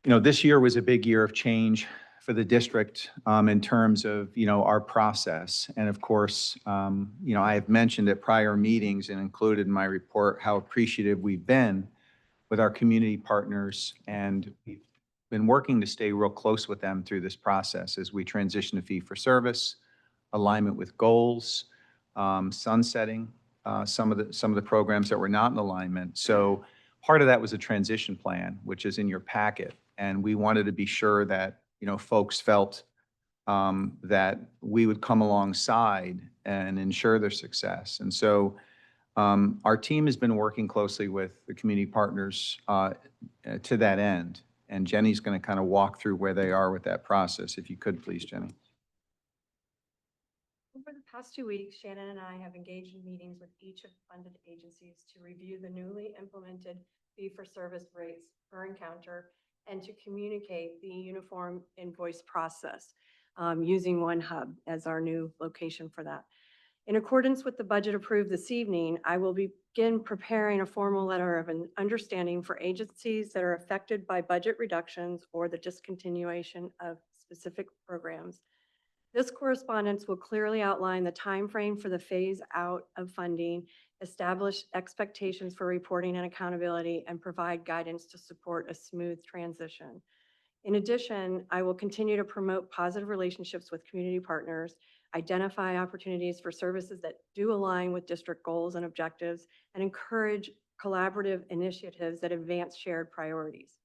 I: this year was a big year of change for the district in terms of, our process. And of course, I have mentioned at prior meetings and included in my report how appreciative we've been with our community partners. And we've been working to stay real close with them through this process as we transition to fee for service, alignment with goals, sunsetting some of the programs that were not in alignment. So part of that was a transition plan, which is in your packet. And we wanted to be sure that folks felt that we would come alongside and ensure their success. And so our team has been working closely with the community partners to that end. And Jenny's going to kind of walk through where they are with that process. If you could, please, Jenny.
M: Over the past 2 weeks, Shannon and I have engaged in meetings with each of the funded agencies to review the newly implemented fee-for-service rates per encounter and to communicate the uniform invoice process using OneHub as our new location for that. In accordance with the budget approved this evening, I will begin preparing a formal letter of an understanding for agencies that are affected by budget reductions or the discontinuation of specific programs. This correspondence will clearly outline the timeframe for the phase out of funding, establish expectations for reporting and accountability, and provide guidance to support a smooth transition. In addition, I will continue to promote positive relationships with community partners, identify opportunities for services that do align with district goals and objectives, and encourage collaborative initiatives that advance shared priorities.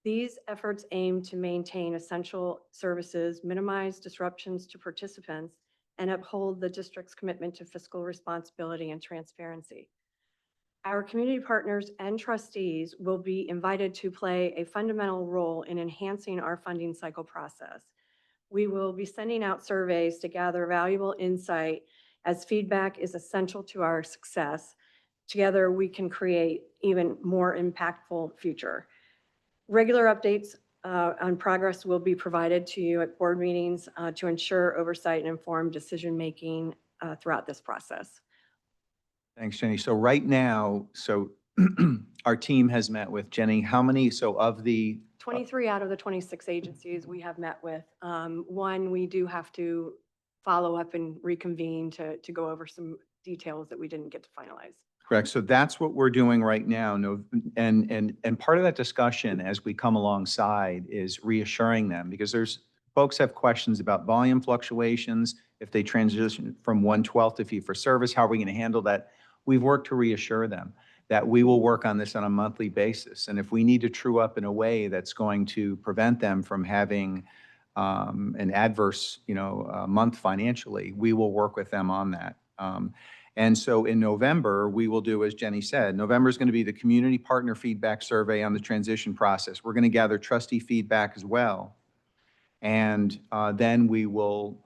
M: These efforts aim to maintain essential services, minimize disruptions to participants, and uphold the district's commitment to fiscal responsibility and transparency. Our community partners and trustees will be invited to play a fundamental role in enhancing our funding cycle process. We will be sending out surveys to gather valuable insight as feedback is essential to our success. Together, we can create even more impactful future. Regular updates on progress will be provided to you at board meetings to ensure oversight and informed decision-making throughout this process.
I: Thanks, Jenny. So right now, our team has met with Jenny. How many, so of the
M: 23 out of the 26 agencies we have met with. One, we do have to follow up and reconvene to go over some details that we didn't get to finalize.
I: Correct. So that's what we're doing right now. No, and part of that discussion as we come alongside is reassuring them, because folks have questions about volume fluctuations. If they transition from 1/12 to fee for service, how are we going to handle that? We've worked to reassure them that we will work on this on a monthly basis. And if we need to true up in a way that's going to prevent them from having an adverse, month financially, we will work with them on that. And so in November, we will do, as Jenny said, November is going to be the community partner feedback survey on the transition process. We're going to gather trustee feedback as well. And then we will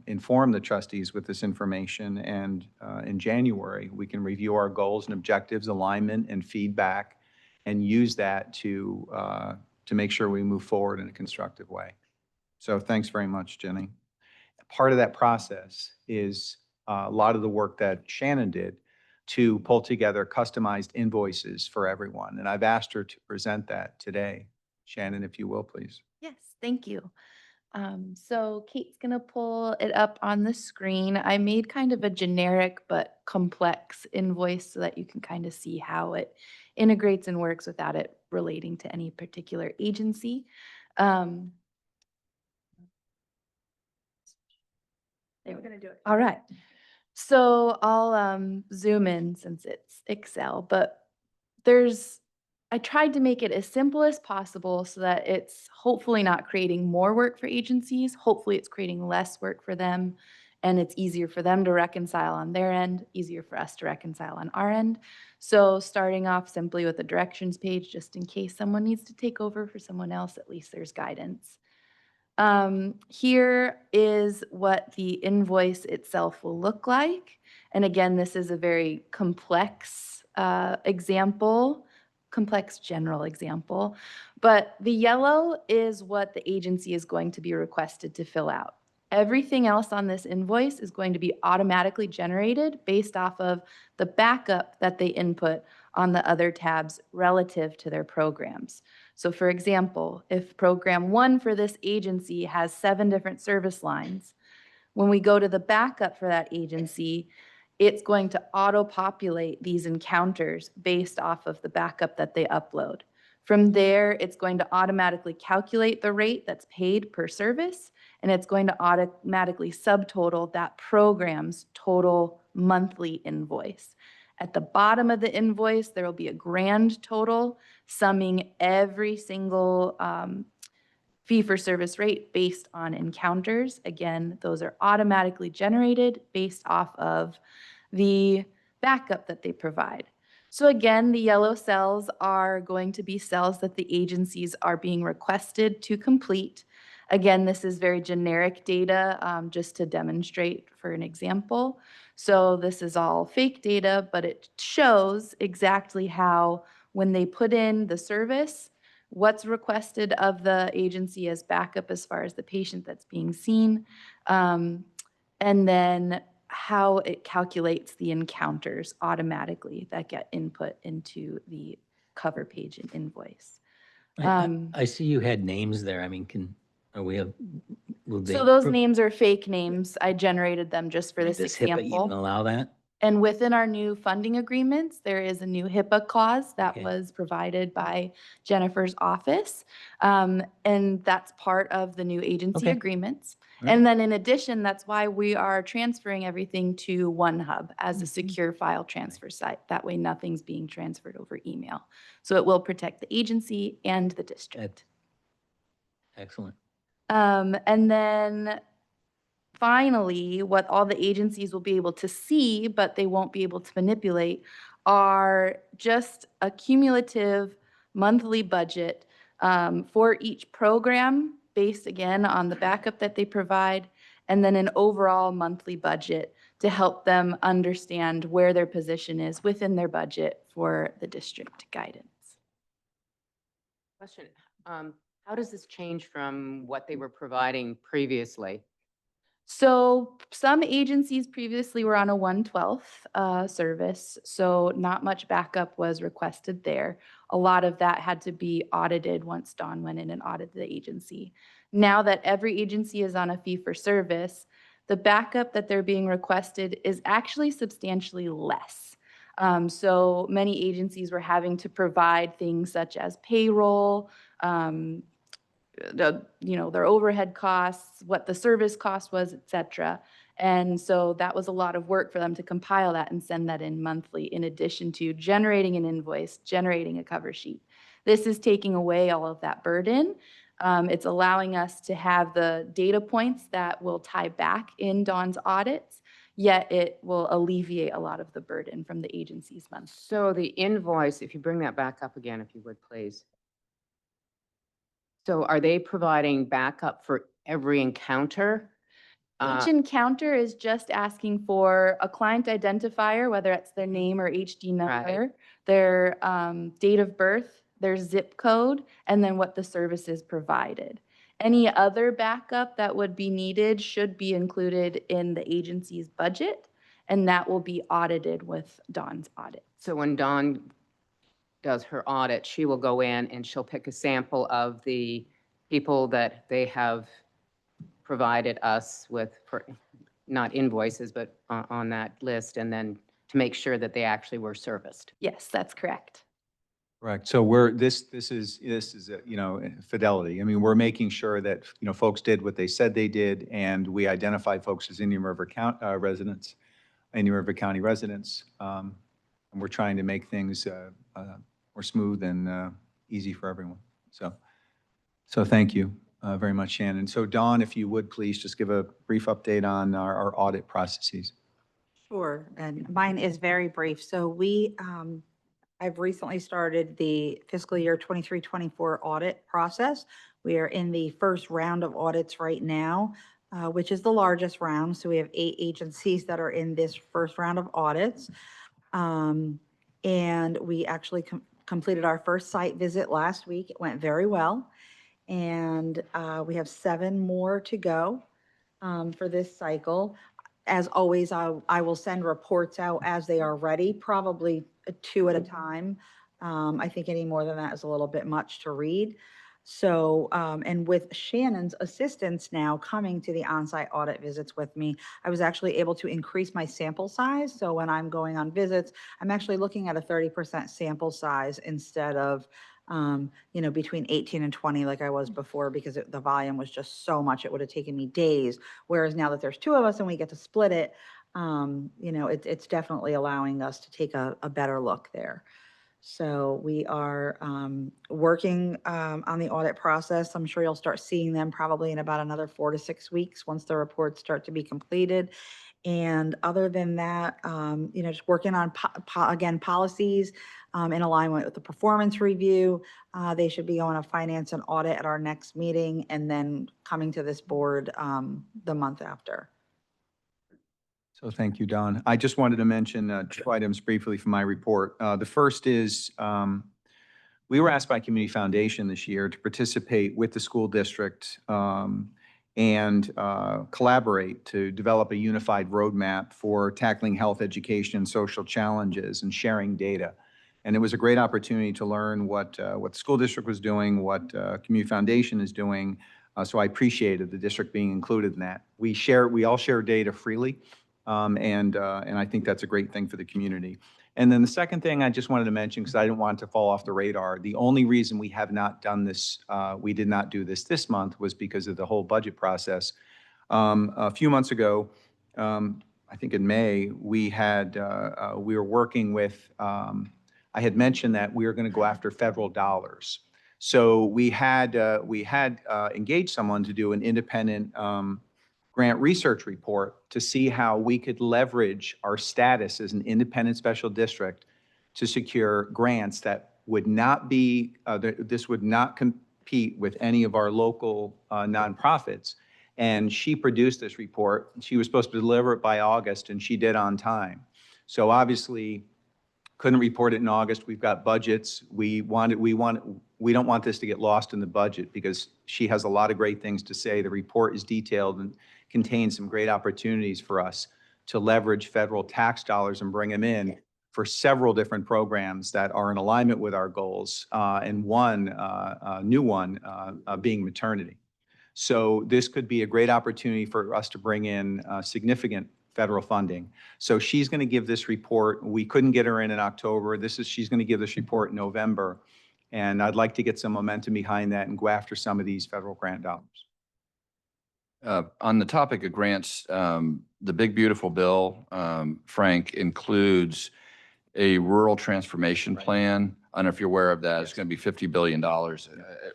I: inform the trustees with this information. And in January, we can review our goals and objectives, alignment and feedback, and use that to make sure we move forward in a constructive way. So thanks very much, Jenny. Part of that process is a lot of the work that Shannon did to pull together customized invoices for everyone. And I've asked her to present that today. Shannon, if you will, please.
D: Yes, thank you. So Kate's gonna pull it up on the screen. I made kind of a generic but complex invoice so that you can kind of see how it integrates and works without it relating to any particular agency. We're gonna do it. All right. So I'll zoom in since it's Excel, but I tried to make it as simple as possible so that it's hopefully not creating more work for agencies. Hopefully it's creating less work for them, and it's easier for them to reconcile on their end, easier for us to reconcile on our end. So starting off simply with a directions page, just in case someone needs to take over for someone else, at least there's guidance. Here is what the invoice itself will look like. And again, this is a very complex complex general example, but the yellow is what the agency is going to be requested to fill out. Everything else on this invoice is going to be automatically generated based off of the backup that they input on the other tabs relative to their programs. So for example, if program 1 for this agency has 7 different service lines, when we go to the backup for that agency, it's going to auto-populate these encounters based off of the backup that they upload. From there, it's going to automatically calculate the rate that's paid per service, and it's going to automatically subtotal that program's total monthly invoice. At the bottom of the invoice, there will be a grand total summing every single fee-for-service rate based on encounters. Again, those are automatically generated based off of the backup that they provide. So again, the yellow cells are going to be cells that the agencies are being requested to complete. Again, this is very generic data, just to demonstrate for an example. So this is all fake data, but it shows exactly how when they put in the service, what's requested of the agency as backup as far as the patient that's being seen, and then how it calculates the encounters automatically that get input into the cover page and invoice.
E: I see you had names there. I mean, will they?
D: So those names are fake names. I generated them just for this
E: Does HIPAA even
D: example.
E: allow that?
D: And within our new funding agreements, there is a new HIPAA clause that
E: Okay.
D: was provided by Jennifer's office. And that's part of the new agency
E: Okay.
D: agreements.
I: Right.
D: And then in addition, that's why we are transferring everything to OneHub as a
C: Mhm.
D: secure file transfer site. That way, nothing's being transferred over email. So it will protect the agency and the district.
E: Excellent.
D: And then finally, what all the agencies will be able to see, but they won't be able to manipulate, are just a cumulative monthly budget for each program, based again on the backup that they provide, and then an overall monthly budget to help them understand where their position is within their budget for the district guidance.
J: Question, how does this change from what they were providing previously?
D: So some agencies previously were on a 1/12 service, so not much backup was requested there. A lot of that had to be audited once Dawn went in and audited the agency. Now that every agency is on a fee-for-service, the backup that they're being requested is actually substantially less. So many agencies were having to provide things such as payroll, their overhead costs, what the service cost was, et cetera. And so that was a lot of work for them to compile that and send that in monthly, in addition to generating an invoice, generating a cover sheet. This is taking away all of that burden. It's allowing us to have the data points that will tie back in Dawn's audits, yet it will alleviate a lot of the burden from the agency's month.
J: So the invoice, if you bring that back up again, if you would, please. So are they providing backup for every encounter?
D: Each encounter is just asking for a client identifier, whether it's their name or HD number, their date of birth, their zip code, and then what the service is provided. Any other backup that would be needed should be included in the agency's budget, and that will be audited with Dawn's audit.
J: So when Dawn does her audit, she will go in and she'll pick a sample of the people that they have provided us with, for, not invoices, but on that list, and then to make sure that they actually were serviced.
D: Yes, that's correct.
I: Correct. So this is, fidelity. I mean, we're making sure that, folks did what they said they did, and we identified folks as Indian River residents, Indian River County residents. And we're trying to make things more smooth and easy for everyone. So thank you very much, Shannon. So Dawn, if you would please just give a brief update on our audit processes.
N: Sure, and mine is very brief. So I've recently started the fiscal year 23-24 audit process. We are in the first round of audits right now, which is the largest round. So we have 8 agencies that are in this first round of audits. And we actually completed our first site visit last week. It went very well. And we have 7 more to go for this cycle. As always, I will send reports out as they are ready, probably 2 at a time. I think any more than that is a little bit much to read. So, and with Shannon's assistance now coming to the on-site audit visits with me, I was actually able to increase my sample size. So when I'm going on visits, I'm actually looking at a 30% sample size instead of, between 18 and 20 like I was before, because the volume was just so much, it would have taken me days. Whereas now that there's 2 of us and we get to split it, it's definitely allowing us to take a better look there. So we are working on the audit process. I'm sure you'll start seeing them probably in about another 4 to 6 weeks once the reports start to be completed. And other than that, just working on, again, policies in alignment with the performance review. They should be going to finance and audit at our next meeting and then coming to this board the month after.
I: So thank you, Don. I just wanted to mention 2 items briefly from my report. The first is we were asked by Community Foundation this year to participate with the school district and collaborate to develop a unified roadmap for tackling health, education, and social challenges and sharing data. And it was a great opportunity to learn what the school district was doing, what Community Foundation is doing. So I appreciated the district being included in that. We all share data freely. And I think that's a great thing for the community. And then the second thing I just wanted to mention, because I didn't want it to fall off the radar, the only reason we have not done this, we did not do this month was because of the whole budget process. A few months ago, I think in May, we were working with, I had mentioned that we were going to go after federal dollars. So we had engaged someone to do an independent grant research report to see how we could leverage our status as an independent special district to secure grants that would not be, this would not compete with any of our local nonprofits. And she produced this report. She was supposed to deliver it by August, and she did on time. So obviously, couldn't report it in August. We've got budgets. We don't want this to get lost in the budget because she has a lot of great things to say. The report is detailed and contains some great opportunities for us to leverage federal tax dollars and bring them in for several different programs that are in alignment with our goals, and one new one being maternity. So this could be a great opportunity for us to bring in significant federal funding. So she's going to give this report. We couldn't get her in October. She's going to give this report in November. And I'd like to get some momentum behind that and go after some of these federal grant dollars.
F: On the topic of grants, the Big Beautiful Bill, Frank, includes a rural transformation plan. I don't know if you're aware of that. It's going to be $50 billion.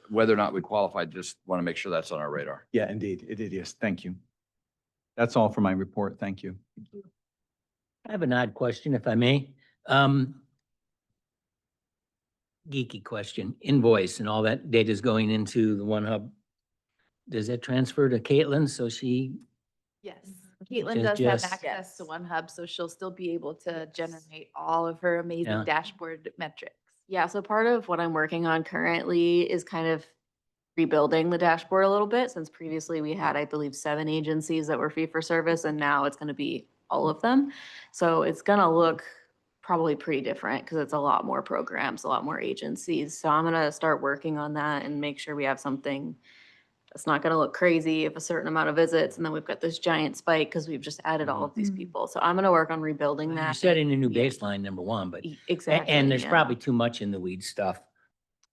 F: Whether or not we qualify, just want to make sure that's on our radar.
I: Yeah, indeed. It is. Thank you. That's all for my report. Thank you.
E: I have an odd question, if I may. Geeky question, invoice and all that data is going into the One Hub. Does that transfer to Caitlin? So she,
L: Yes, Caitlin
E: Ju-
L: does have
E: just-
L: access to One Hub, so she'll still be able to generate all of her amazing
E: Yeah.
L: dashboard metrics. Yeah, so part of what I'm working on currently is kind of rebuilding the dashboard a little bit, since previously we had, I believe, 7 agencies that were fee for service, and now it's gonna be all of them. So it's gonna look probably pretty different because it's a lot more programs, a lot more agencies. So I'm gonna start working on that and make sure we have something that's not gonna look crazy if a certain amount of visits, and then we've got this giant spike because we've just added all of these
C: Mhm.
L: people. So I'm gonna work on rebuilding
E: you're
L: that.
E: setting a new
L: Yeah.
E: baseline, number one, but,
L: Exactly.
E: and there's
L: yeah.
E: probably too much in the weed stuff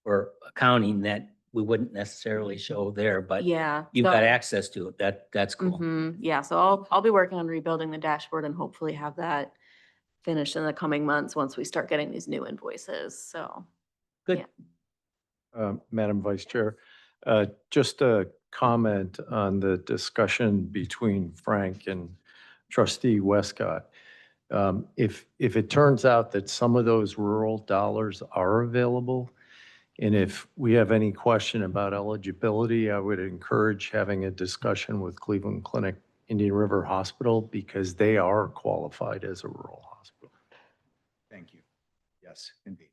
E: for accounting that we wouldn't necessarily show there, but
L: Yeah.
E: you've
L: so-
E: got access to it. That's cool.
L: Yeah, so I'll be working on rebuilding the dashboard and hopefully have that finished in the coming months once we start getting these new invoices, so.
E: Good.
K: Madam Vice Chair, just a comment on the discussion between Frank and Trustee Westcott. If it turns out that some of those rural dollars are available, and if we have any question about eligibility, I would encourage having a discussion with Cleveland Clinic Indian River Hospital because they are qualified as a rural hospital.
I: Thank you. Yes, indeed.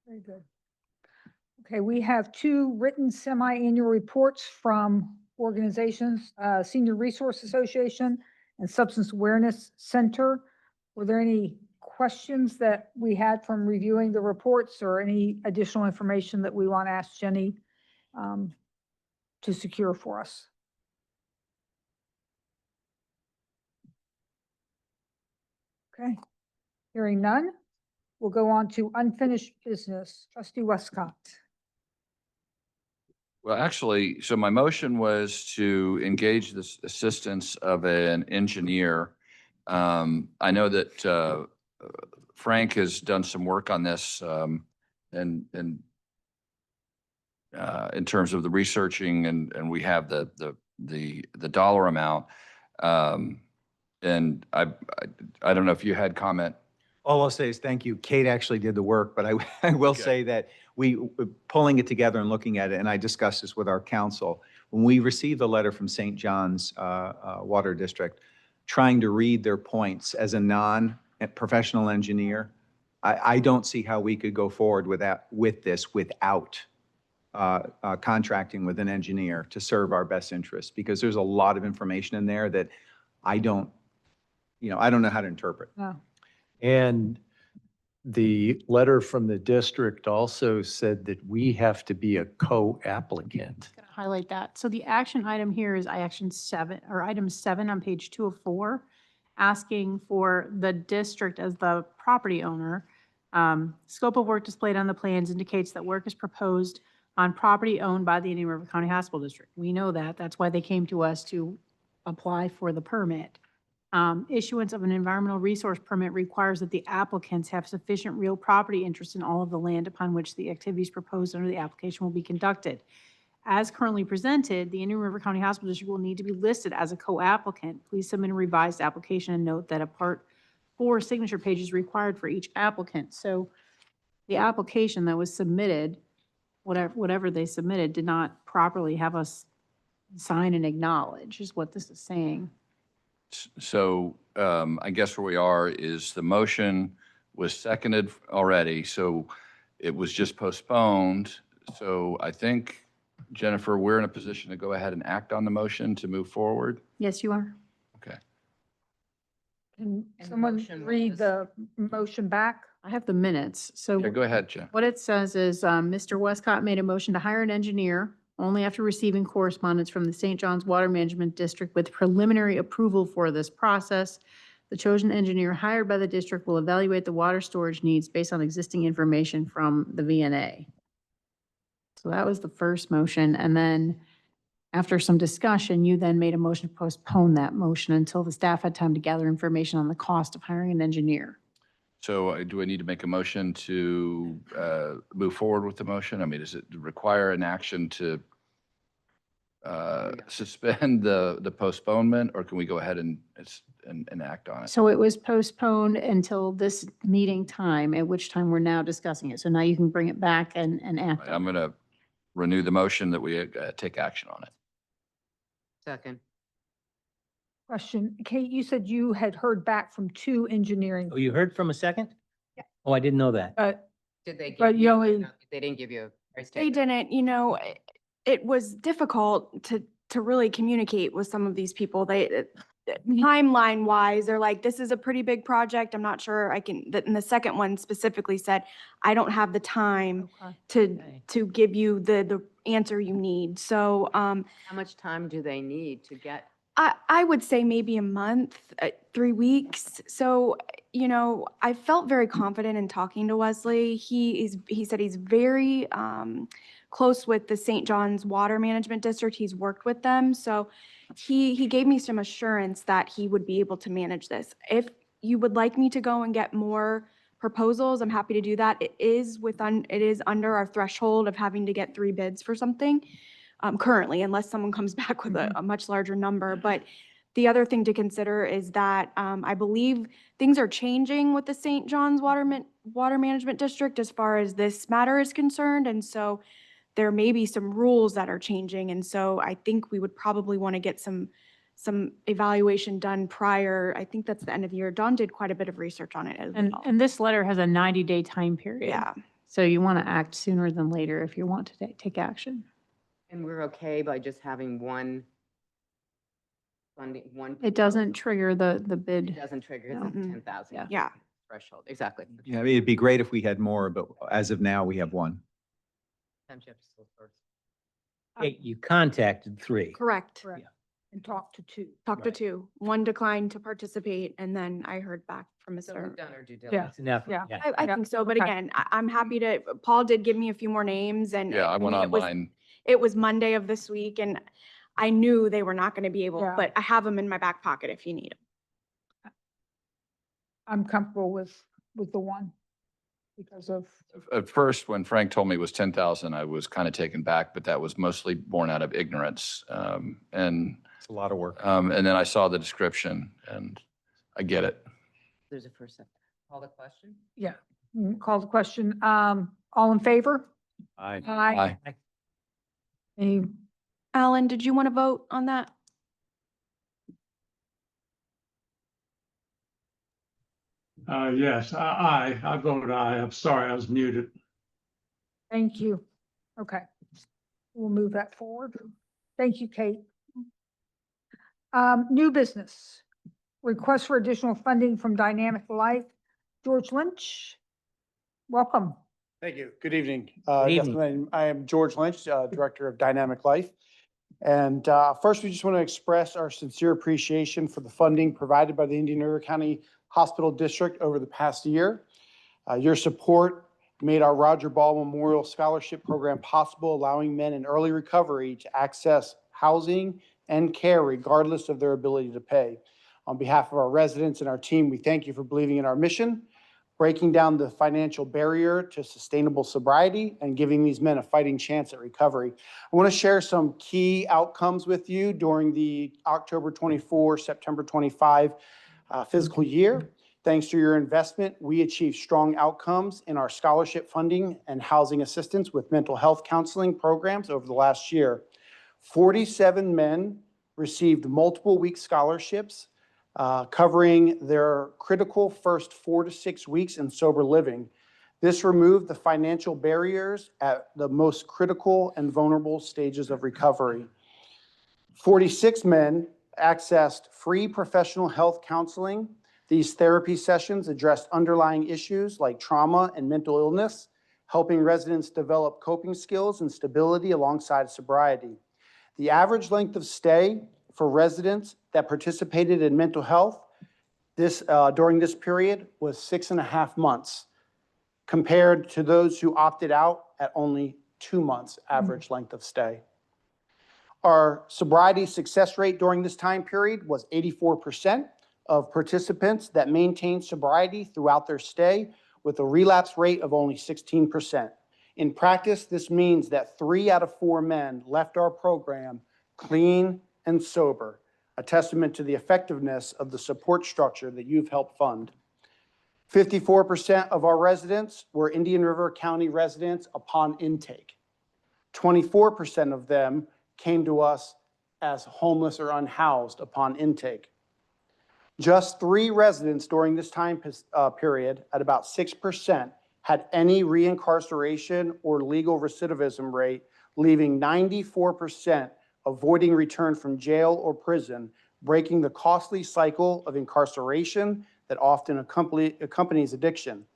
C: Very good. Okay, we have 2 written semi-annual reports from organizations, Senior Resource Association and Substance Awareness Center. Were there any questions that we had from reviewing the reports or any additional information that we want to ask Jenny to secure for us? Okay, hearing none, we'll go on to unfinished business. Trustee Westcott.
F: Well, actually, so my motion was to engage the assistance of an engineer. I know that Frank has done some work on this and in terms of the researching and we have the dollar amount. And I don't know if you had comment.
I: All I'll say is thank you. Kate actually did the work, but I will
F: Okay.
I: say that pulling it together and looking at it, and I discussed this with our council, when we received the letter from St. John's Water District, trying to read their points as a non-professional engineer, I don't see how we could go forward with this without contracting with an engineer to serve our best interests, because there's a lot of information in there that I don't know how to interpret.
C: No.
K: And the letter from the district also said that we have to be a co-applicant.
G: highlight that. So the action item here is action 7, or item 7 on page 2 of 4, asking for the district as the property owner. Scope of work displayed on the plans indicates that work is proposed on property owned by the Indian River County Hospital District. We know that. That's why they came to us to apply for the permit. Issuance of an environmental resource permit requires that the applicants have sufficient real property interest in all of the land upon which the activities proposed under the application will be conducted. As currently presented, the Indian River County Hospital District will need to be listed as a co-applicant. Please submit a revised application and note that a Part 4 signature page is required for each applicant. So the application that was submitted, whatever they submitted, did not properly have us sign and acknowledge, is what this is saying.
F: So I guess where we are is the motion was seconded already, so it was just postponed. So I think, Jennifer, we're in a position to go ahead and act on the motion to move forward.
G: Yes, you are.
F: Okay.
C: Can
J: And the
C: someone
J: motion
C: read
J: was-
C: the motion back?
G: I have the minutes. So
F: Yeah, go ahead, Jen.
G: what it says is, Mr. Westcott made a motion to hire an engineer only after receiving correspondence from the St. John's Water Management District with preliminary approval for this process. The chosen engineer hired by the district will evaluate the water storage needs based on existing information from the VNA. So that was the first motion. And then after some discussion, you then made a motion to postpone that motion until the staff had time to gather information on the cost of hiring an engineer.
F: So do I need to make a motion to move forward with the motion? I mean, does it require an action to suspend the postponement, or can we go ahead and act on it?
G: So it was postponed until this meeting time, at which time we're now discussing it. So now you can bring it back and act.
F: I'm going to renew the motion that we take action on it.
J: Second.
C: Question, Kate, you said you had heard back from 2 engineering.
E: Oh, you heard from a second?
C: Yeah.
E: Oh, I didn't know that.
J: Did they?
C: But
J: give
C: you only-
J: They didn't give you a price
D: They
J: tag?
D: didn't, it was difficult to really communicate with some of these people. Timeline wise, they're like, this is a pretty big project. I'm not sure I can, and the second one specifically said, I don't have the time
C: Okay.
D: to give you the answer you need. So,
J: How much time do they need to get?
D: I would say maybe a month, 3 weeks. So, I felt very confident in talking to Wesley. He said he's very close with the St. John's Water Management District. He's worked with them. So he gave me some assurance that he would be able to manage this. If you would like me to go and get more proposals, I'm happy to do that. It is under our threshold of having to get 3 bids for something. Currently, unless someone comes back with a much larger number. But the other thing to consider is that I believe things are changing with the St. John's Water Management District as far as this matter is concerned. And so there may be some rules that are changing. And so I think we would probably want to get some evaluation done prior. I think that's the end of the year. Dawn did quite a bit of research on it as
G: And,
D: well.
G: and this letter has a 90-day time period.
D: Yeah.
G: So you want to act sooner than later if you want to take action.
J: And we're okay by just having one funding, one?
G: It doesn't trigger the
J: It
G: bid.
J: doesn't trigger the
D: Mm-mm.
J: 10,000
D: Yeah.
J: threshold, exactly.
I: Yeah, I mean, it'd be great if we had more, but as of now, we have 1.
J: Sometimes you have to still source.
E: Hey, you contacted 3.
D: Correct.
C: Correct. And talk to 2.
D: Talked to
E: Right.
D: 2. 1 declined to participate, and then I heard back from
J: So
D: Mr.
J: we've done our due
C: Yeah.
J: diligence.
E: That's enough.
C: Yeah.
D: I
C: Yeah.
D: think so, but
C: Okay.
D: again, I'm happy to, Paul did give me a few more names and.
F: Yeah, I went
D: mean,
F: online.
D: It was Monday of this week and I knew they were not going to be able,
C: Yeah.
D: but I have them in my back pocket if you need them.
C: I'm comfortable with the 1 because of,
F: At first, when Frank told me it was 10,000, I was kind of taken back, but that was mostly born out of ignorance. And
I: It's a lot of work.
F: and then I saw the description and I get it.
J: There's a first second. Call the question?
C: yeah. Call the question. All in favor?
I: Aye.
F: Aye.
C: Any,
D: Alan, did you want to vote on that?
H: Yes, I vote aye. I'm sorry, I was muted.
C: thank you. Okay. We'll move that forward. Thank you, Kate. New business. Request for additional funding from Dynamic Life. George Lynch, welcome.
O: Thank you. Good evening.
E: Good
O: yes,
E: evening.
O: I am George Lynch, Director of Dynamic Life. And first, we just want to express our sincere appreciation for the funding provided by the Indian River County Hospital District over the past year. Your support made our Roger Ball Memorial Scholarship Program possible, allowing men in early recovery to access housing and care regardless of their ability to pay. On behalf of our residents and our team, we thank you for believing in our mission, breaking down the financial barrier to sustainable sobriety, and giving these men a fighting chance at recovery. I want to share some key outcomes with you during the October 24, September 25 fiscal year. Thanks to your investment, we achieved strong outcomes in our scholarship funding and housing assistance with mental health counseling programs over the last year. 47 men received multiple week scholarships covering their critical first 4 to 6 weeks in sober living. This removed the financial barriers at the most critical and vulnerable stages of recovery. 46 men accessed free professional health counseling. These therapy sessions addressed underlying issues like trauma and mental illness, helping residents develop coping skills and stability alongside sobriety. The average length of stay for residents that participated in mental health during this period was 6.5 months, compared to those who opted out at only 2 months average length of stay. Our sobriety success rate during this time period was 84% of participants that maintained sobriety throughout their stay, with a relapse rate of only 16%. In practice, this means that 3 out of 4 men left our program clean and sober, a testament to the effectiveness of the support structure that you've helped fund. 54% of our residents were Indian River County residents upon intake. 24% of them came to us as homeless or unhoused upon intake. Just 3 residents during this time period, at about 6%, had any reincarceration or legal recidivism rate, leaving 94% avoiding return from jail or prison, breaking the costly cycle of incarceration that often accompanies addiction.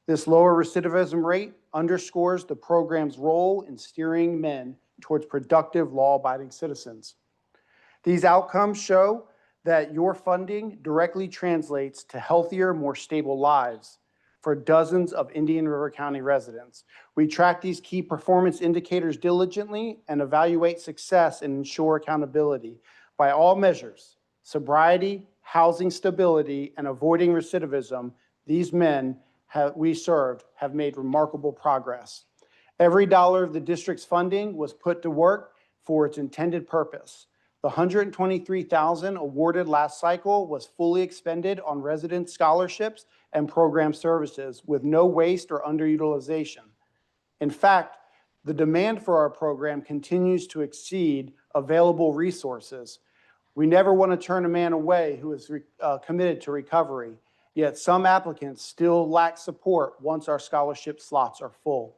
O: This lower recidivism rate underscores the program's role in steering men towards productive, law-abiding citizens. These outcomes show that your funding directly translates to healthier, more stable lives for dozens of Indian River County residents. We track these key performance indicators diligently and evaluate success and ensure accountability. By all measures, sobriety, housing stability, and avoiding recidivism, these men we served have made remarkable progress. Every dollar of the district's funding was put to work for its intended purpose. The $123,000 awarded last cycle was fully expended on resident scholarships and program services with no waste or underutilization. In fact, the demand for our program continues to exceed available resources. We never want to turn a man away who is committed to recovery, yet some applicants still lack support once our scholarship slots are full.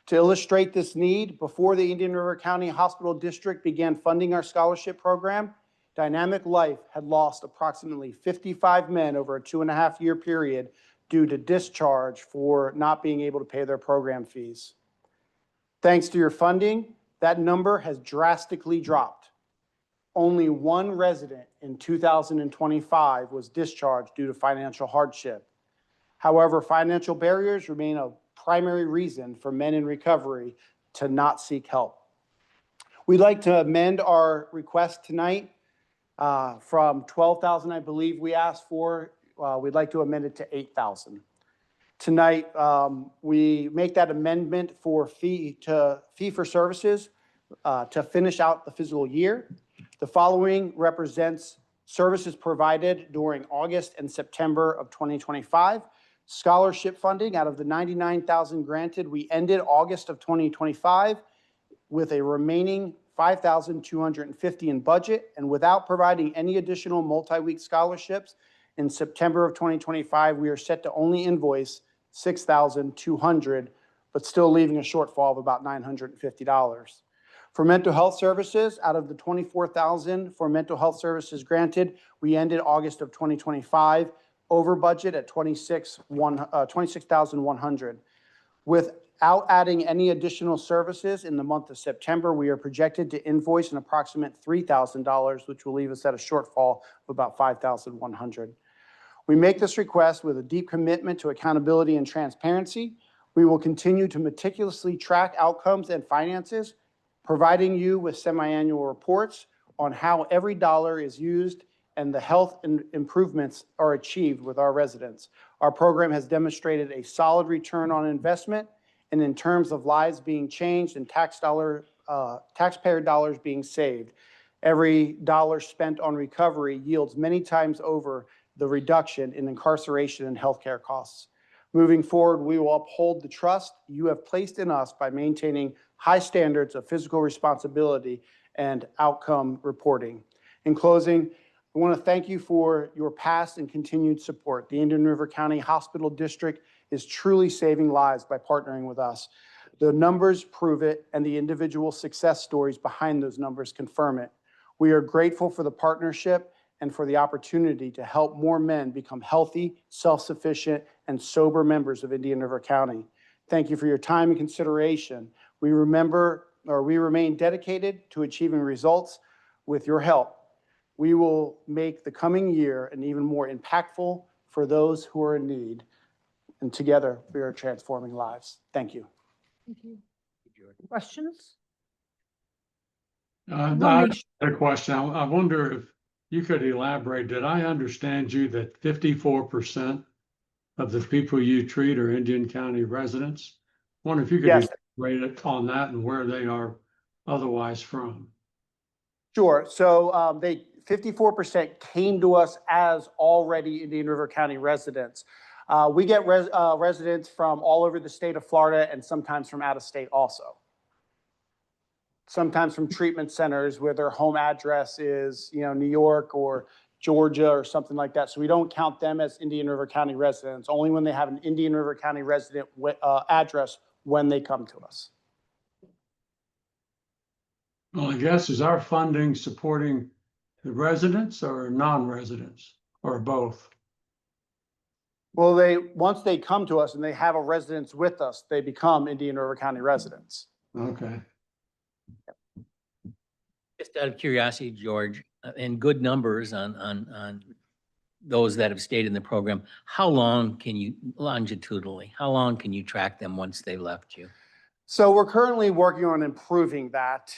O: To illustrate this need, before the Indian River County Hospital District began funding our scholarship program, Dynamic Life had lost approximately 55 men over a 2.5-year period due to discharge for not being able to pay their program fees. Thanks to your funding, that number has drastically dropped. Only 1 resident in 2025 was discharged due to financial hardship. However, financial barriers remain a primary reason for men in recovery to not seek help. We'd like to amend our request tonight from $12,000, I believe we asked for. We'd like to amend it to $8,000. Tonight, we make that amendment for fee for services to finish out the fiscal year. The following represents services provided during August and September of 2025. Scholarship funding, out of the $99,000 granted, we ended August of 2025 with a remaining $5,250 in budget, and without providing any additional multi-week scholarships, in September of 2025, we are set to only invoice $6,200, but still leaving a shortfall of about $950. For mental health services, out of the $24,000 for mental health services granted, we ended August of 2025 over budget at $26,100. Without adding any additional services in the month of September, we are projected to invoice an approximate $3,000, which will leave us at a shortfall of about $5,100. We make this request with a deep commitment to accountability and transparency. We will continue to meticulously track outcomes and finances, providing you with semi-annual reports on how every dollar is used and the health and improvements are achieved with our residents. Our program has demonstrated a solid return on investment, and in terms of lives being changed and taxpayer dollars being saved. Every dollar spent on recovery yields many times over the reduction in incarceration and healthcare costs. Moving forward, we will uphold the trust you have placed in us by maintaining high standards of fiscal responsibility and outcome reporting. In closing, I want to thank you for your past and continued support. The Indian River County Hospital District is truly saving lives by partnering with us. The numbers prove it, and the individual success stories behind those numbers confirm it. We are grateful for the partnership and for the opportunity to help more men become healthy, self-sufficient, and sober members of Indian River County. Thank you for your time and consideration. We remain dedicated to achieving results. With your help, we will make the coming year an even more impactful for those who are in need. And together, we are transforming lives. Thank you.
C: Thank you. Questions?
H: I had a question. I wonder if you could elaborate. Did I understand you that 54% of the people you treat are Indian County residents? I wonder if you could
O: Yes.
H: elaborate on that and where they are otherwise from.
O: Sure. So 54% came to us as already Indian River County residents. We get residents from all over the state of Florida and sometimes from out of state also. Sometimes from treatment centers where their home address is, New York or Georgia or something like that. So we don't count them as Indian River County residents, only when they have an Indian River County resident address when they come to us.
H: Well, I guess, is our funding supporting the residents or non-residents or both?
O: Well, once they come to us and they have a residence with us, they become Indian River County residents.
H: Okay.
E: Just out of curiosity, George, and good numbers on those that have stayed in the program, how long can you, longitudinally, how long can you track them once they left you?
O: So we're currently working on improving that.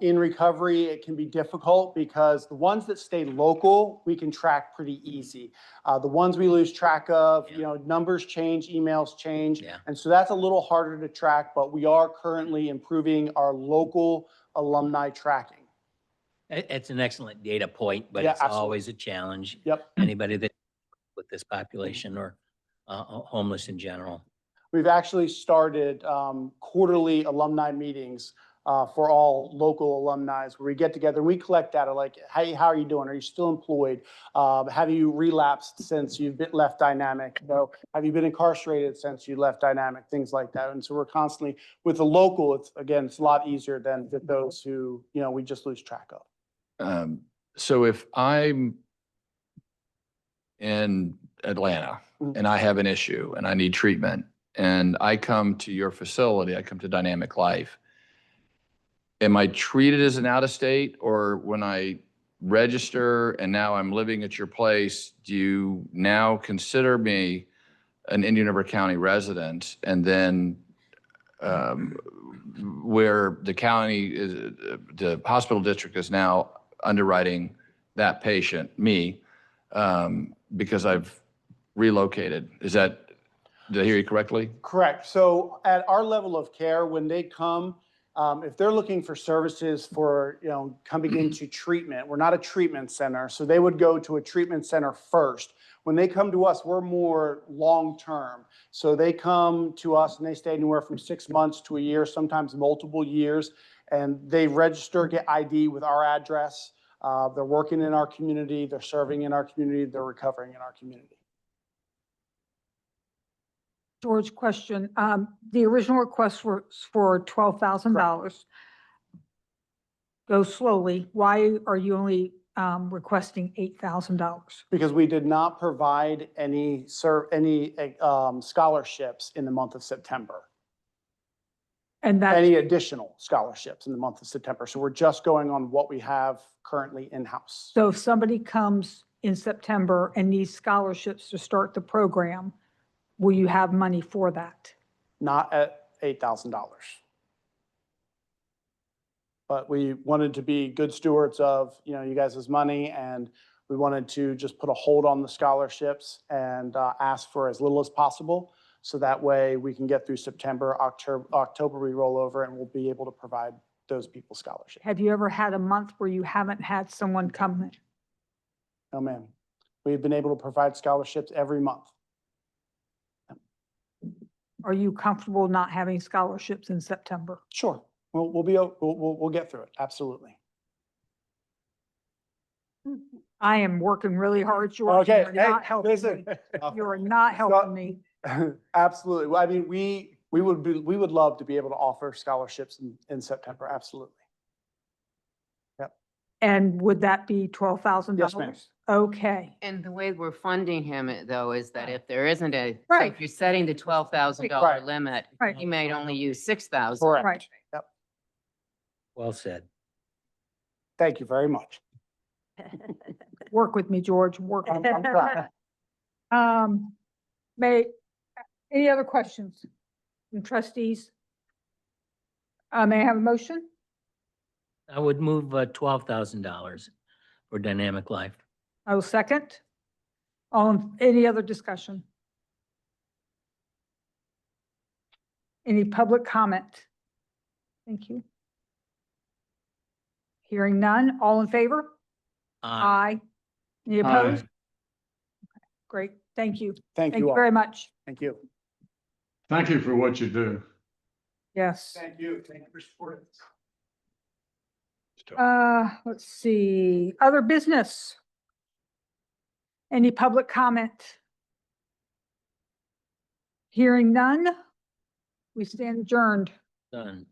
O: In recovery, it can be difficult because the ones that stay local, we can track pretty easy. The ones we lose track of, numbers change, emails change.
E: Yeah.
O: And so that's a little harder to track, but we are currently improving our local alumni tracking.
E: It's an excellent data point, but
O: Yeah,
E: it's
O: absolutely.
E: always a challenge.
O: Yep.
E: Anybody that with this population or homeless in general.
O: We've actually started quarterly alumni meetings for all local alumni where we get together and we collect data like, hey, how are you doing? Are you still employed? Have you relapsed since you've left Dynamic? Have you been incarcerated since you left Dynamic? Things like that. And so we're constantly, with the local, it's a lot easier than with those who, we just lose track of.
F: So if I'm in Atlanta and I have an issue and I need treatment and I come to your facility, I come to Dynamic Life, am I treated as an out-of-state, or when I register and now I'm living at your place, do you now consider me an Indian River County resident? And then where the county is, the hospital district is now underwriting that patient, me, because I've relocated. Did I hear you correctly?
O: Correct. So at our level of care, when they come, if they're looking for services for, coming into treatment, we're not a treatment center. So they would go to a treatment center first. When they come to us, we're more long-term. So they come to us and they stay anywhere from 6 months to a year, sometimes multiple years. And they register, get ID with our address. They're working in our community. They're serving in our community. They're recovering in our community.
C: George, question. The original request was for $12,000. Go slowly. Why are you only requesting $8,000?
O: Because we did not provide any scholarships in the month of September.
C: And that's,
O: any additional scholarships in the month of September. So we're just going on what we have currently in-house.
C: so if somebody comes in September and needs scholarships to start the program, will you have money for that?
O: Not at $8,000. But we wanted to be good stewards of, you guys' money, and we wanted to just put a hold on the scholarships and ask for as little as possible. So that way we can get through September, October we roll over, and we'll be able to provide those people scholarships.
C: Have you ever had a month where you haven't had someone come?
O: No, ma'am. We've been able to provide scholarships every month.
C: Are you comfortable not having scholarships in September?
O: Sure. We'll get through it. Absolutely.
C: I am working really hard, George.
O: Okay,
C: You are
O: hey,
C: not helping
O: listen.
C: me. You are not helping me.
O: Absolutely. Well, I mean, we would love to be able to offer scholarships in September. Absolutely.
C: And would that be $12,000?
O: Yes, ma'am.
C: Okay,
J: And the way we're funding him, though, is that if there isn't so
C: Right.
J: if you're setting the $12,000
O: Right.
J: limit,
C: Right.
J: he may only use 6,000.
O: Correct.
C: Right.
O: Yep.
E: Well said.
O: Thank you very much.
C: work with me, George, work. with me.
O: I'm trying.
C: Any other questions from trustees? May I have a motion?
E: I would move $12,000 for Dynamic Life.
C: I will second. Any other discussion? Any public comment? Thank you. Hearing none, all in favor? Aye. Any opposed? Okay, great, thank you.
O: Thank
C: Thank
O: you
C: you
O: all.
C: very much.
O: Thank you.
H: Thank you for what you do.
C: Yes.
O: Thank you. Thank you for supporting.
C: Let's see, other business? Any public comment? Hearing none, we stand adjourned.
E: Done.